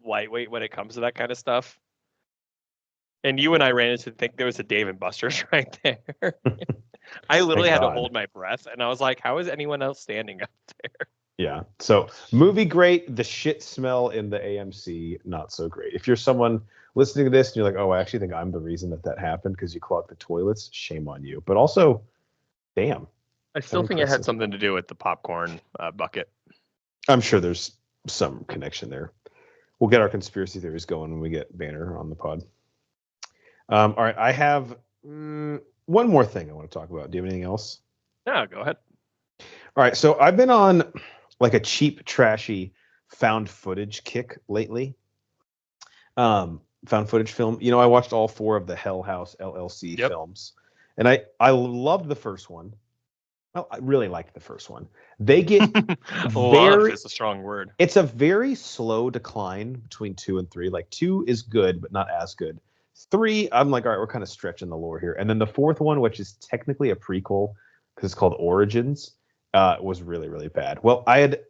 lightweight when it comes to that kind of stuff. And you and I ran into think there was a Dave and Buster's right there. I literally Thank had to God. hold my breath, and I was like, "How is anyone else standing up there?" Yeah. So movie great. The shit smell in the AMC not so great. If you're someone listening to this and you're like, oh, I actually think I'm the reason that happened because you clogged the toilets, shame on you. But also, damn. I still think it had Impressive. something to do with the popcorn bucket. I'm sure there's some connection there. We'll get our conspiracy theories going when we get Banner on the pod. All right. I have one more thing I want to talk about. Do you have anything else? Yeah, go ahead. All right. So I've been on like a cheap, trashy found footage kick lately. Found footage film. You know, I watched all 4 of the Hell House LLC films, and I loved the first one. Well, I really liked the first one. They get Love is a strong word. It's a very slow decline between 2 and 3. Like 2 is good, but not as good. 3, I'm like, all right, we're kind of stretching the lore here. And then the 4th one, which is technically a prequel because it's called Origins, was really, really bad. Well, I had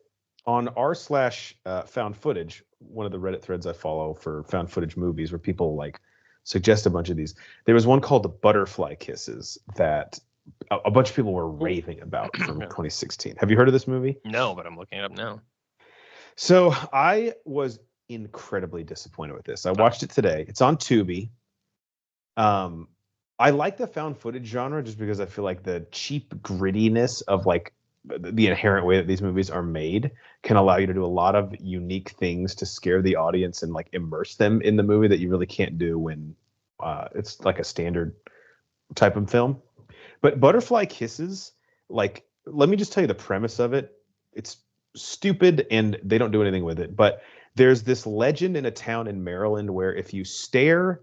on r/found footage, one of the Reddit threads I follow for found footage movies where people like suggest a bunch of these. There was one called The Butterfly Kisses that a bunch of people were raving about from 2016. Have you heard of this movie? No, but I'm looking it up now. So I was incredibly disappointed with this. I watched it today. It's on Tubi. I like the found footage genre just because I feel like the cheap grittiness of like the inherent way that these movies are made can allow you to do a lot of unique things to scare the audience and like immerse them in the movie that you really can't do when it's like a standard type of film. But Butterfly Kisses, like, let me just tell you the premise of it. It's stupid and they don't do anything with it. But there's this legend in a town in Maryland where if you stare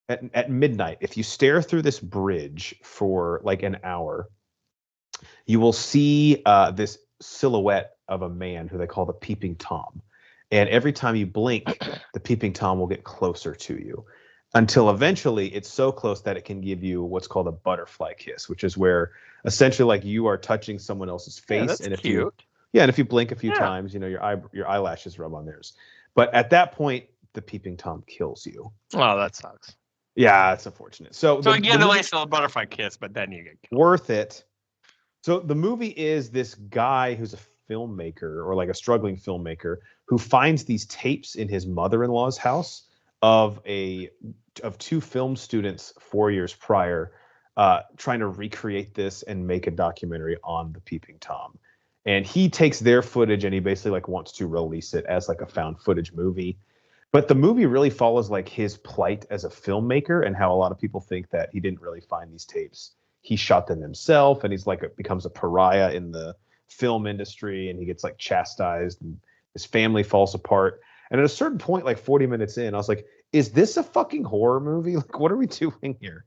at midnight, if you stare through this bridge for like an hour, you will see this silhouette of a man who they call the Peeping Tom. And every time you blink, the Peeping Tom will get closer to you until eventually it's so close that it can give you what's called a butterfly kiss, which is where essentially like you are touching someone else's face. Yeah, that's and if cute. and if you blink a few times, you know, your eyelashes rub on theirs. But at that point, the Peeping Tom kills you. Oh, that sucks. Yeah, it's unfortunate. So again, the way still a butterfly kiss, but then you get killed. Worth it. So the movie is this guy who's a filmmaker or like a struggling filmmaker who finds these tapes in his mother-in-law's house of 2 film students 4 years prior trying to recreate this and make a documentary on the Peeping Tom. And he takes their footage and he basically like wants to release it as like a found footage movie. But the movie really follows like his plight as a filmmaker and how a lot of people think that he didn't really find these tapes. He shot them himself and he's like becomes a pariah in the film industry and he gets like chastised and his family falls apart. And at a certain point, like 40 minutes in, I was like, is this a fucking horror movie? Like, what are we doing here?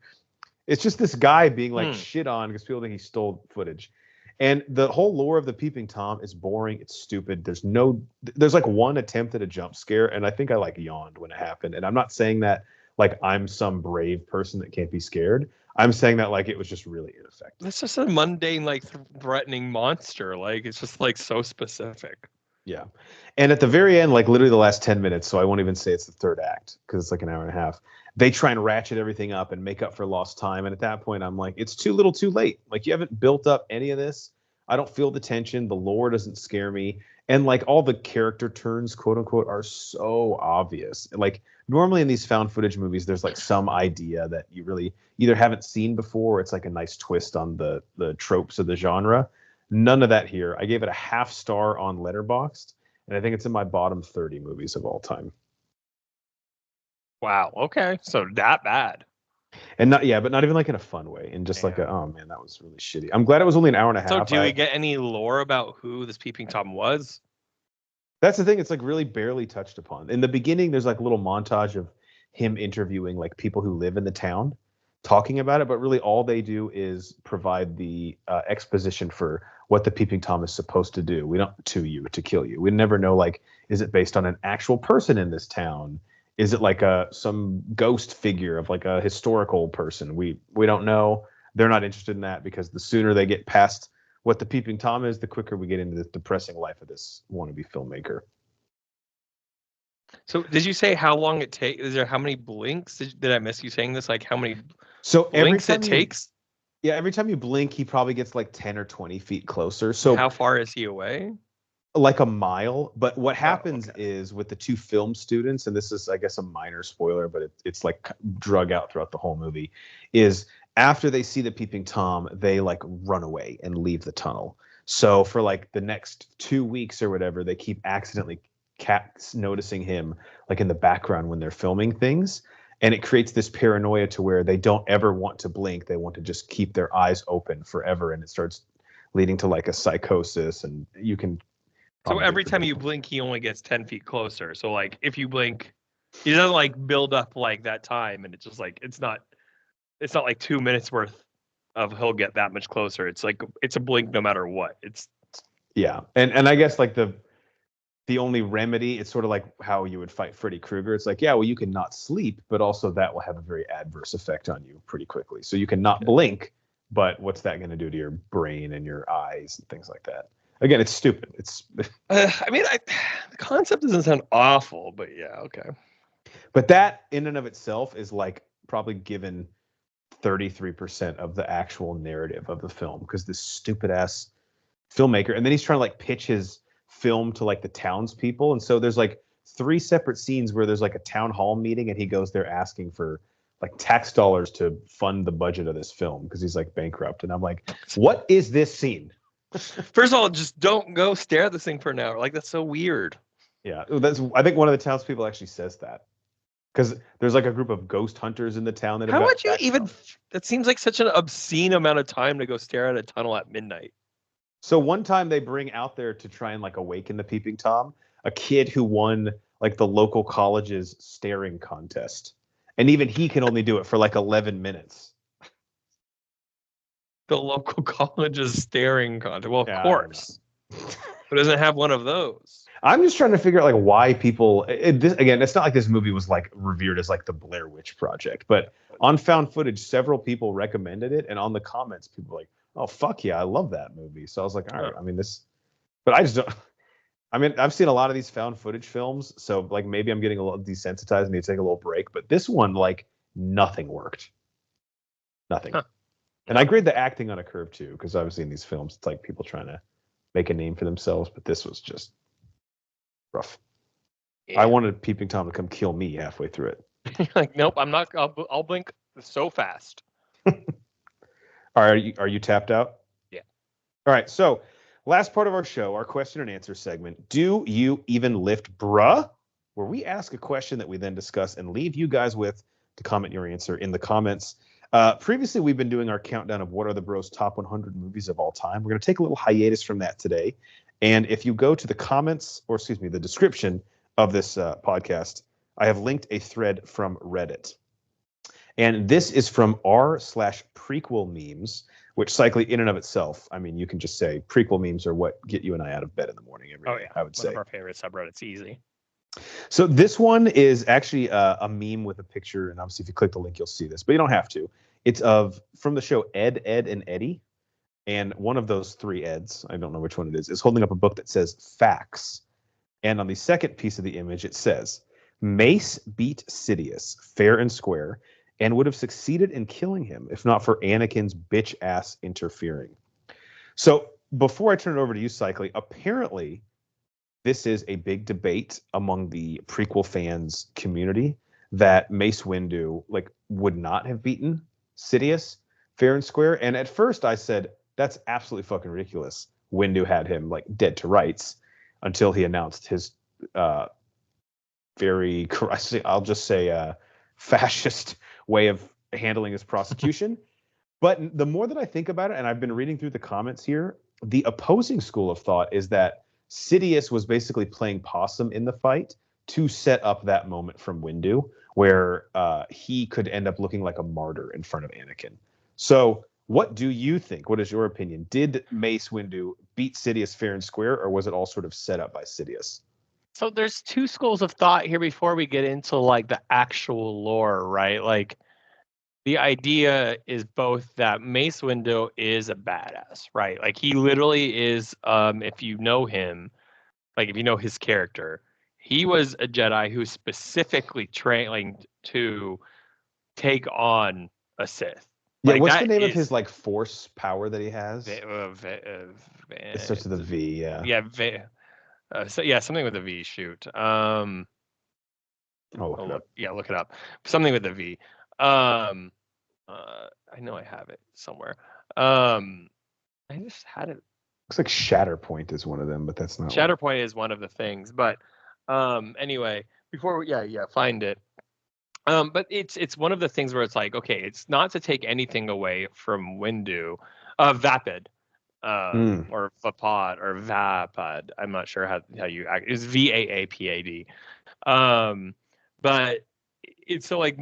It's just this guy being like shit on because people think he stole footage. And the whole lore of the Peeping Tom is boring. It's stupid. There's like one attempt at a jump scare. And I think I like yawned when it happened. And I'm not saying that like I'm some brave person that can't be scared. I'm saying that like it was just really ineffective. It's just a mundane, like threatening monster. Like it's just like so specific. Yeah. And at the very end, like literally the last 10 minutes, so I won't even say it's the third act because it's like an hour and a half. They try and ratchet everything up and make up for lost time. And at that point, I'm like, it's too little too late. Like you haven't built up any of this. I don't feel the tension. The lore doesn't scare me. And like all the character turns, quote unquote, are so obvious. Like normally in these found footage movies, there's like some idea that you really either haven't seen before or it's like a nice twist on the tropes of the genre. None of that here. I gave it a 0.5 star on Letterboxd, and I think it's in my bottom 30 movies of all time. Wow. Okay. So that bad. And not even like in a fun way. And just like oh man, that was really shitty. I'm glad it was only an hour and a half. So do we get any lore about who this Peeping Tom was? That's the thing. It's like really barely touched upon. In the beginning, there's like a little montage of him interviewing like people who live in the town, talking about it. But really, all they do is provide the exposition for what the Peeping Tom is supposed to do. We don't to kill you. We never know like, is it based on an actual person in this town? Is it like some ghost figure of like a historical person? We don't know. They're not interested in that because the sooner they get past what the Peeping Tom is, the quicker we get into the depressing life of this wannabe filmmaker. So did you say how long it takes? Is there how many blinks? Did I miss you saying this? Like how many So every blinks time it takes? yeah, every time you blink, he probably gets like 10 or 20 feet closer. And So how far is he away? like a mile. But what happens Okay. is with the two film students, and this is, I guess, a minor spoiler, but it's like drug out throughout the whole movie, is after they see the peeping Tom, they like run away and leave the tunnel. So for like the next 2 weeks or whatever, they keep accidentally noticing him like in the background when they're filming things. And it creates this paranoia to where they don't ever want to blink. They want to just keep their eyes open forever. And it starts leading to like a psychosis. And you can So probably every time predict. you blink, he only gets 10 feet closer. So like if you blink, he doesn't like build up like that time, and it's just like it's not like 2 minutes worth of he'll get that much closer. It's like it's a blink no matter what. It's Yeah. And I guess like the only remedy, it's sort of like how you would fight Freddy Krueger. It's like, yeah, well, you can not sleep, but also that will have a very adverse effect on you pretty quickly. So you can not blink, but what's that going to do to your brain and your eyes and things like that? Again, it's stupid. It's I mean, the concept doesn't sound awful, but yeah, okay. but that in and of itself is like probably given 33% of the actual narrative of the film, because this stupid ass filmmaker, and then he's trying to like pitch his film to like the townspeople, and so there's like 3 separate scenes where there's like a town hall meeting, and he goes there asking for like tax dollars to fund the budget of this film because he's like bankrupt, and I'm like, what is this scene? First of all, just don't go stare at this thing for an hour. Like that's so weird. Yeah, that's, I think one of the townspeople actually says that because there's like a group of ghost hunters in the town that How have would you even? That seems like such an obscene amount of time to go stare at a tunnel at midnight. So one time they bring out there to try and like awaken the peeping Tom a kid who won like the local college's staring contest, and even he can only do it for like 11 minutes. The local college's staring contest. Well, of Yeah, course. Who doesn't have one of those? I'm just trying to figure out like why people. This, again, it's not like this movie was like revered as like the Blair Witch Project, but on found footage, several people recommended it, and on the comments, people were like, "Oh fuck yeah, I love that movie." So I was like, "All right." I mean, this, but I just don't. I mean, I've seen a lot of these found footage films, so like maybe I'm getting a little desensitized and need to take a little break. But this one, like, nothing worked. Nothing. Huh. And I grade the acting on a curve too, because obviously in these films, it's like people trying to make a name for themselves, but this was just rough. Yeah. I wanted Peeping Tom to come kill me halfway through it. Like, nope, I'm not. I'll blink so fast. Are you tapped out? Yeah. All right. So last part of our show, our question and answer segment. Do you even lift, bruh? Where we ask a question that we then discuss and leave you guys with to comment your answer in the comments. Previously, we've been doing our countdown of what are the bros' top 100 movies of all time. We're going to take a little hiatus from that today. And if you go to the comments, or excuse me, the description of this podcast, I have linked a thread from Reddit. And this is from r/prequel memes, which cycling in and of itself, I mean, you can just say prequel memes are what get you and I out of bed in the morning every day, I would say. One of our favorite subreddits, easy. So this one is actually a meme with a picture, and obviously if you click the link, you'll see this, but you don't have to. It's from the show Ed, Edd, and Eddy, and one of those 3 Eds, I don't know which one it is holding up a book that says facts. And on the second piece of the image, it says, Mace beat Sidious fair and square and would have succeeded in killing him if not for Anakin's bitch ass interfering. So before I turn it over to you, Cycly, apparently this is a big debate among the prequel fans community that Mace Windu like would not have beaten Sidious fair and square. And at first I said, that's absolutely fucking ridiculous. Windu had him like dead to rights until he announced his very, I'll just say fascist way of handling his prosecution. But the more that I think about it, and I've been reading through the comments here, the opposing school of thought is that Sidious was basically playing possum in the fight to set up that moment from Windu where he could end up looking like a martyr in front of Anakin. So what do you think? What is your opinion? Did Mace Windu beat Sidious fair and square, or was it all sort of set up by Sidious? So there's 2 schools of thought here before we get into like the actual lore, right? Like the idea is both that Mace Windu is a badass, right? Like he literally is, if you know him, like if you know his character, He was a Jedi who specifically trained to take on a Sith. Yeah, Like what's the that name of his is like force power that he has? It starts with a V. Yeah. yeah, so yeah, something with a V. Shoot. Look Look it up. Something with a V. I know I have it somewhere. I just had it. Looks like Shatterpoint is one of them, but that's not. Shatterpoint is one of the things, but anyway, before find it. But it's one of the things where it's like, okay, it's not to take anything away from Windu, Vapid, or Vapad or Vapad. I'm not sure how you act. It's Vaapad. But it's so like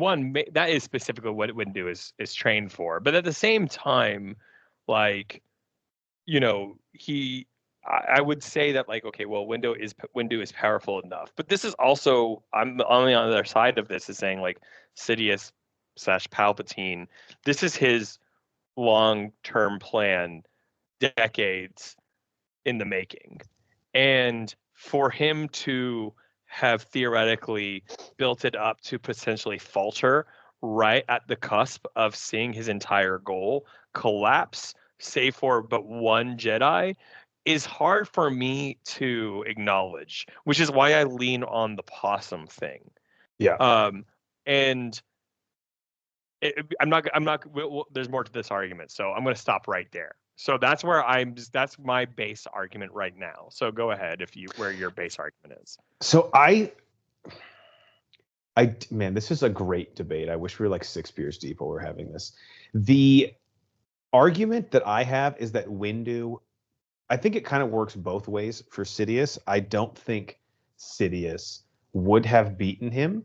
that is specifically what Windu is trained for. But at the same time, like, I would say that, like, okay, well, Windu is powerful enough, but this is also, I'm on the other side of this is saying, like, Sidious / Palpatine, this is his long-term plan, decades in the making, and for him to have theoretically built it up to potentially falter right at the cusp of seeing his entire goal collapse, save for but one Jedi, is hard for me to acknowledge, which is why I lean on the possum thing. Yeah. And there's more to this argument, so I'm going to stop right there. So that's that's my base argument right now. So go ahead where your base argument is. So man, this is a great debate. I wish we were like 6 beers deep while we're having this. The argument that I have is that Windu, I think it kind of works both ways for Sidious. I don't think Sidious would have beaten him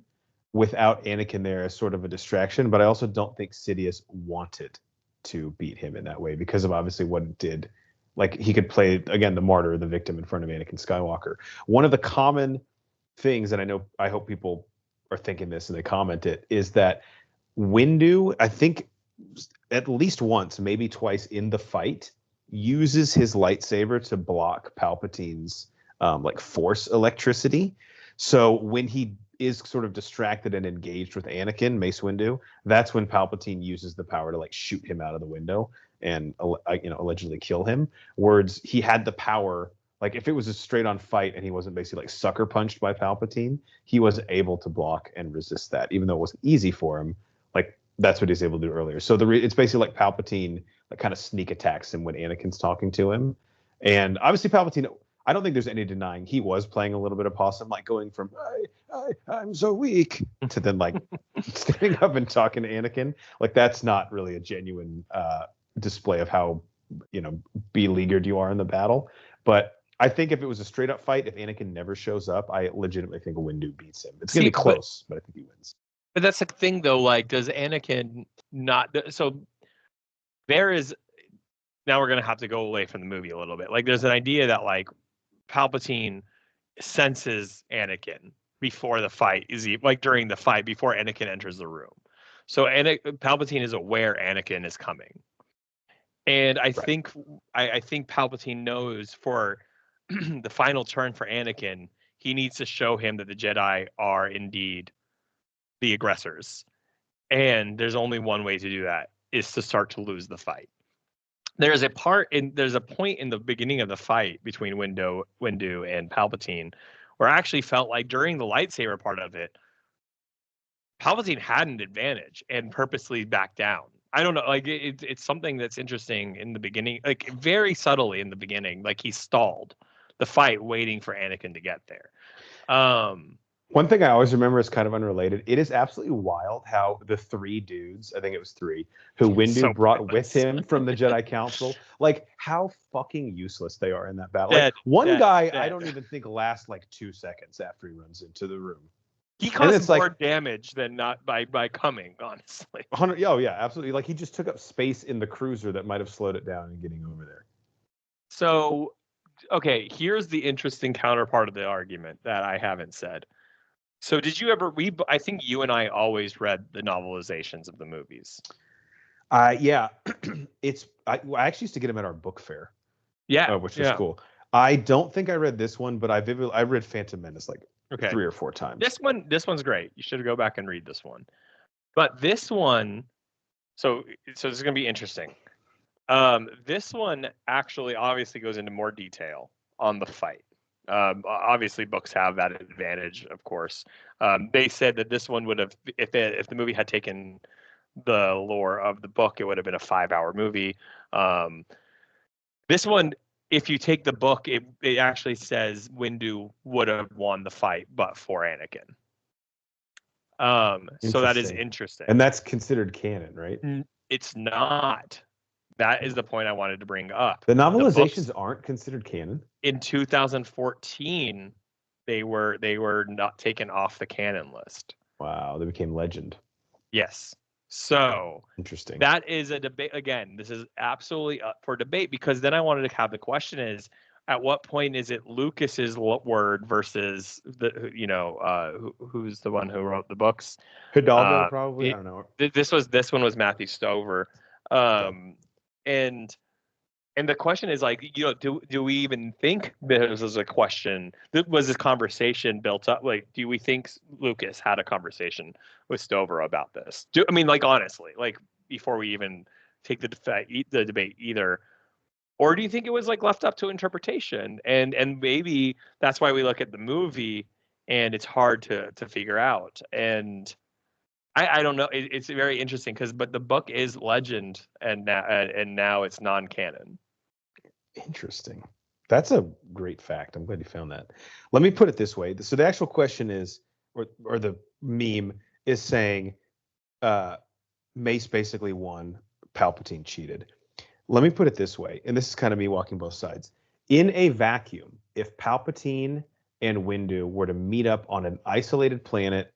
without Anakin there as sort of a distraction, but I also don't think Sidious wanted to beat him in that way because of obviously what it did. Like, he could play, again, the martyr, the victim in front of Anakin Skywalker. One of the common things, and I hope people are thinking this and they comment it, is that Windu, I think at least once, maybe twice in the fight, uses his lightsaber to block Palpatine's like force electricity. So when he is sort of distracted and engaged with Anakin, Mace Windu, that's when Palpatine uses the power to like shoot him out of the window and allegedly kill him. Words, he had the power. Like, if it was a straight on fight and he wasn't basically like sucker punched by Palpatine, he was able to block and resist that, even though it wasn't easy for him. Like, that's what he's able to do earlier. So it's basically like Palpatine like kind of sneak attacks him when Anakin's talking to him. And obviously Palpatine, I don't think there's any denying he was playing a little bit of possum, like going from I'm so weak to then like standing up and talking to Anakin. Like, that's not really a genuine display of how beleaguered you are in the battle. But I think if it was a straight up fight, if Anakin never shows up, I legitimately think Windu beats him. It's gonna be close, but I think he wins. But that's the thing, though. Like, does Anakin not? So there is. Now we're gonna have to go away from the movie a little bit. Like, there's an idea that like Palpatine senses Anakin before the fight, like during the fight before Anakin enters the room. So Palpatine is aware Anakin is coming, and I think Palpatine knows for the final turn for Anakin, he needs to show him that the Jedi are indeed the aggressors. And there's only one way to do that, is to start to lose the fight. There's a point in the beginning of the fight between Windu and Palpatine where I actually felt like during the lightsaber part of it, Palpatine had an advantage and purposely backed down. I don't know, like it's something that's interesting in the beginning, like very subtly in the beginning, like he stalled the fight waiting for Anakin to get there. One thing I always remember is kind of unrelated. It is absolutely wild how the 3 dudes, I think it was 3, who Windu brought with him from the Jedi Council, like how fucking useless they are in that battle. Like, one guy, I don't even think lasts like 2 seconds after he runs into the room. He caused more damage than not by coming, honestly. Oh yeah, absolutely. Like, he just took up space in the cruiser that might have slowed it down in getting over there. So, okay, here's the interesting counterpart of the argument that I haven't said. So did you ever I think you and I always read the novelizations of the movies. Yeah. I actually used to get them at our book fair. Yeah. Which was cool. I don't think I read this one, but I read Phantom Menace like Okay. 3 or 4 times. This one's great. You should go back and read this one. But this one, so this is going to be interesting. This one actually obviously goes into more detail on the fight. Obviously, books have that advantage, of course. They said that this one would have, if the movie had taken the lore of the book, it would have been a 5-hour movie. This one, if you take the book, it actually says Windu would have won the fight, but for Anakin. So that is interesting. And that's considered canon, right? It's not. That is the point I wanted to bring up. The novelizations aren't considered canon. In 2014, they were not taken off the canon list. Wow, they became legend. Yes. So interesting. That is a debate. Again, this is absolutely up for debate, because then I wanted to have the question is, at what point is it Lucas's word versus who's the one who wrote the books? Hidalgo, probably. I don't know. This one was Matthew Stover. And the question is, like, do we even think this is a question? Was this conversation built up? Like, do we think Lucas had a conversation with Stover about this? Honestly, like, before we even take the debate either, or do you think it was like left up to interpretation? And maybe that's why we look at the movie and it's hard to figure out. And I don't know. It's very interesting but the book is legend, and now it's non-canon. Interesting. That's a great fact. I'm glad you found that. Let me put it this way. So the actual question is, or the meme is saying, Mace basically won, Palpatine cheated. Let me put it this way, and this is kind of me walking both sides. In a vacuum, if Palpatine and Windu were to meet up on an isolated planet,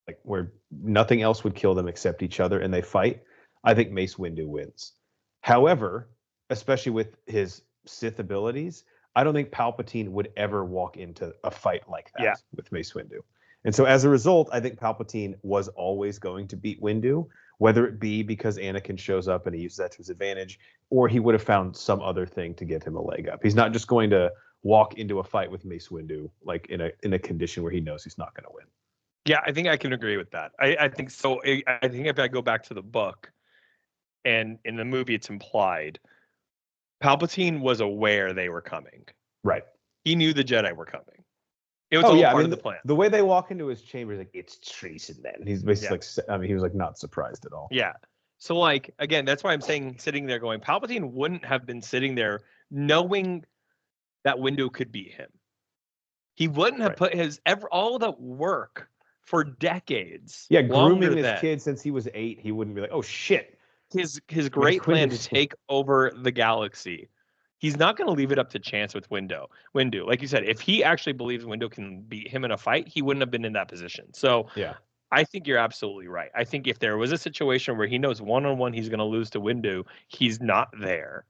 like where nothing else would kill them except each other, and they fight, I think Mace Windu wins. However, especially with his Sith abilities, I don't think Palpatine would ever walk into a fight like that with Mace Windu. And so as a result, I think Palpatine was always going to beat Windu, whether it be because Anakin shows up and he uses that to his advantage, or he would have found some other thing to give him a leg up. He's not just going to walk into a fight with Mace Windu like in a condition where he knows he's not going to win. Yeah, I think I can agree with that. I think so. I think if I go back to the book, and in the movie it's implied, Palpatine was aware they were coming. Right. He knew the Jedi were coming. It was all part of the plan. The way they walk into his chamber is like, it's treason then. He's basically he was like not surprised at all. Yeah. So like, again, that's why I'm saying sitting there going, Palpatine wouldn't have been sitting there knowing that Windu could beat him. He wouldn't have put all the work for decades. Yeah, grooming his kid since he was 8. He wouldn't be like, oh shit. His great plan to take over the galaxy. He's not going to leave it up to chance with Windu. Like you said, if he actually believes Windu can beat him in a fight, he wouldn't have been in that position. So yeah, I think you're absolutely right. I think if there was a situation where he knows one-on-one he's going to lose to Windu, he's not there.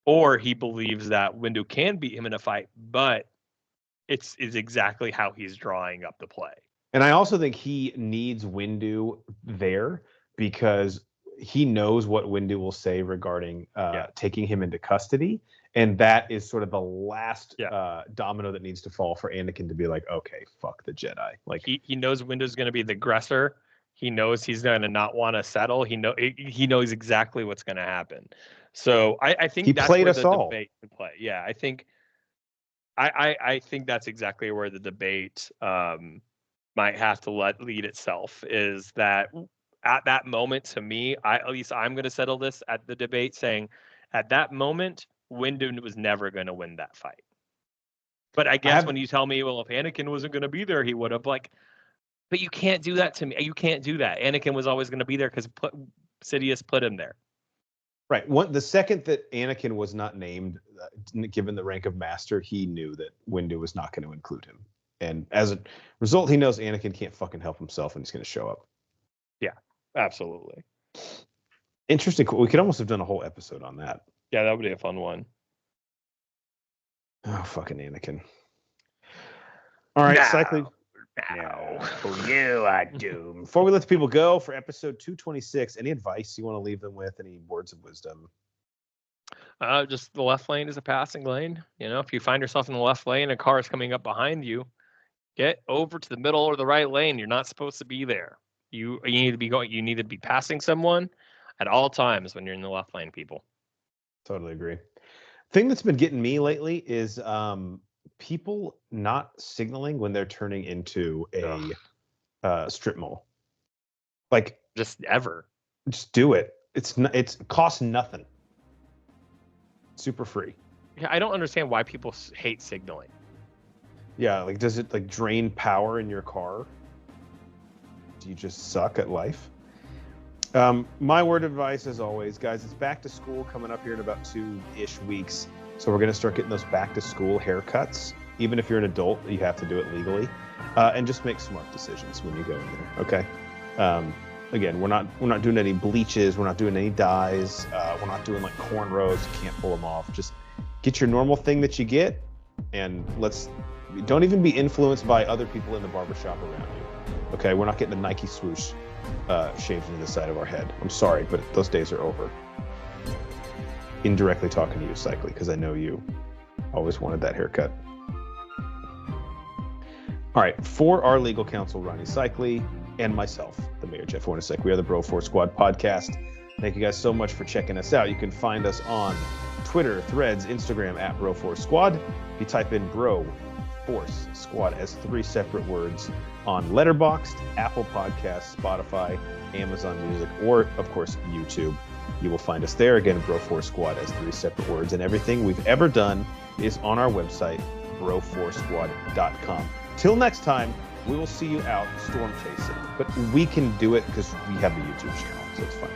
Or he believes that Windu can beat him in a fight, but it's exactly how he's drawing up the play. And I also think he needs Windu there because he knows what Windu will say regarding taking him into custody. And that is sort of the last domino that needs to fall for Anakin to be like, okay, fuck the Jedi. Like he knows Windu's going to be the aggressor. He knows he's going to not want to settle. He knows exactly what's going to happen. So I think that's where the debate could play. Yeah, I think I think that's exactly where the debate might have to lead itself, is that at that moment, to me, at least I'm going to settle this at the debate saying at that moment, Windu was never going to win that fight. But I guess when you tell me, well, if Anakin wasn't going to be there, he would have, like, but you can't do that to me. You can't do that. Anakin was always going to be there because Sidious put him there. Right. The second that Anakin was not named, given the rank of master, he knew that Windu was not going to include him. And as a result, he knows Anakin can't fucking help himself and he's going to show up. Yeah, absolutely. Interesting. We could almost have done a whole episode on that. Yeah, that would be a fun one. Oh, fucking Anakin. All right, cycling. Now, you are doomed. Before we let the people go for episode 226, any advice you want to leave them with? Any words of wisdom? Just the left lane is a passing lane. You know, if you find yourself in the left lane, a car is coming up behind you, Get over to the middle or the right lane. You're not supposed to be there. You need to be going. You need to be passing someone at all times when you're in the left lane, people. Totally agree. Thing that's been getting me lately is people not signaling when they're turning into a strip mall. Like Just ever. just do it. It costs nothing. Super free. Yeah, I don't understand why people hate signaling. Yeah, like does it like drain power in your car? Do you just suck at life? My word of advice, as always, guys, it's back to school coming up here in about 2-ish weeks. So we're going to start getting those back to school haircuts. Even if you're an adult, you have to do it legally. And just make smart decisions when you go in there, okay? Again, we're not doing any bleaches. We're not doing any dyes. We're not doing like cornrows. You can't pull them off. Just get your normal thing that you get, and don't even be influenced by other people in the barbershop around you. Okay, we're not getting the Nike swoosh shaved into the side of our head. I'm sorry, but those days are over. Indirectly talking to you, Cycly, because I know you always wanted that haircut. All right, for our legal counsel, Ronnie Cycly, and myself, the Mayor Jeff Hornacek, we are the Bro Force Squad podcast. Thank you guys so much for checking us out. You can find us on Twitter, Threads, Instagram at Bro Force Squad. If you type in Bro Force Squad as 3 separate words on Letterboxd, Apple Podcasts, Spotify, Amazon Music, or of course YouTube, you will find us there. Again, Bro Force Squad as 3 separate words, and everything we've ever done is on our website, broforcesquad.com. Till next time, we will see you out storm chasing, but we can do it because we have a YouTube channel, so it's fine.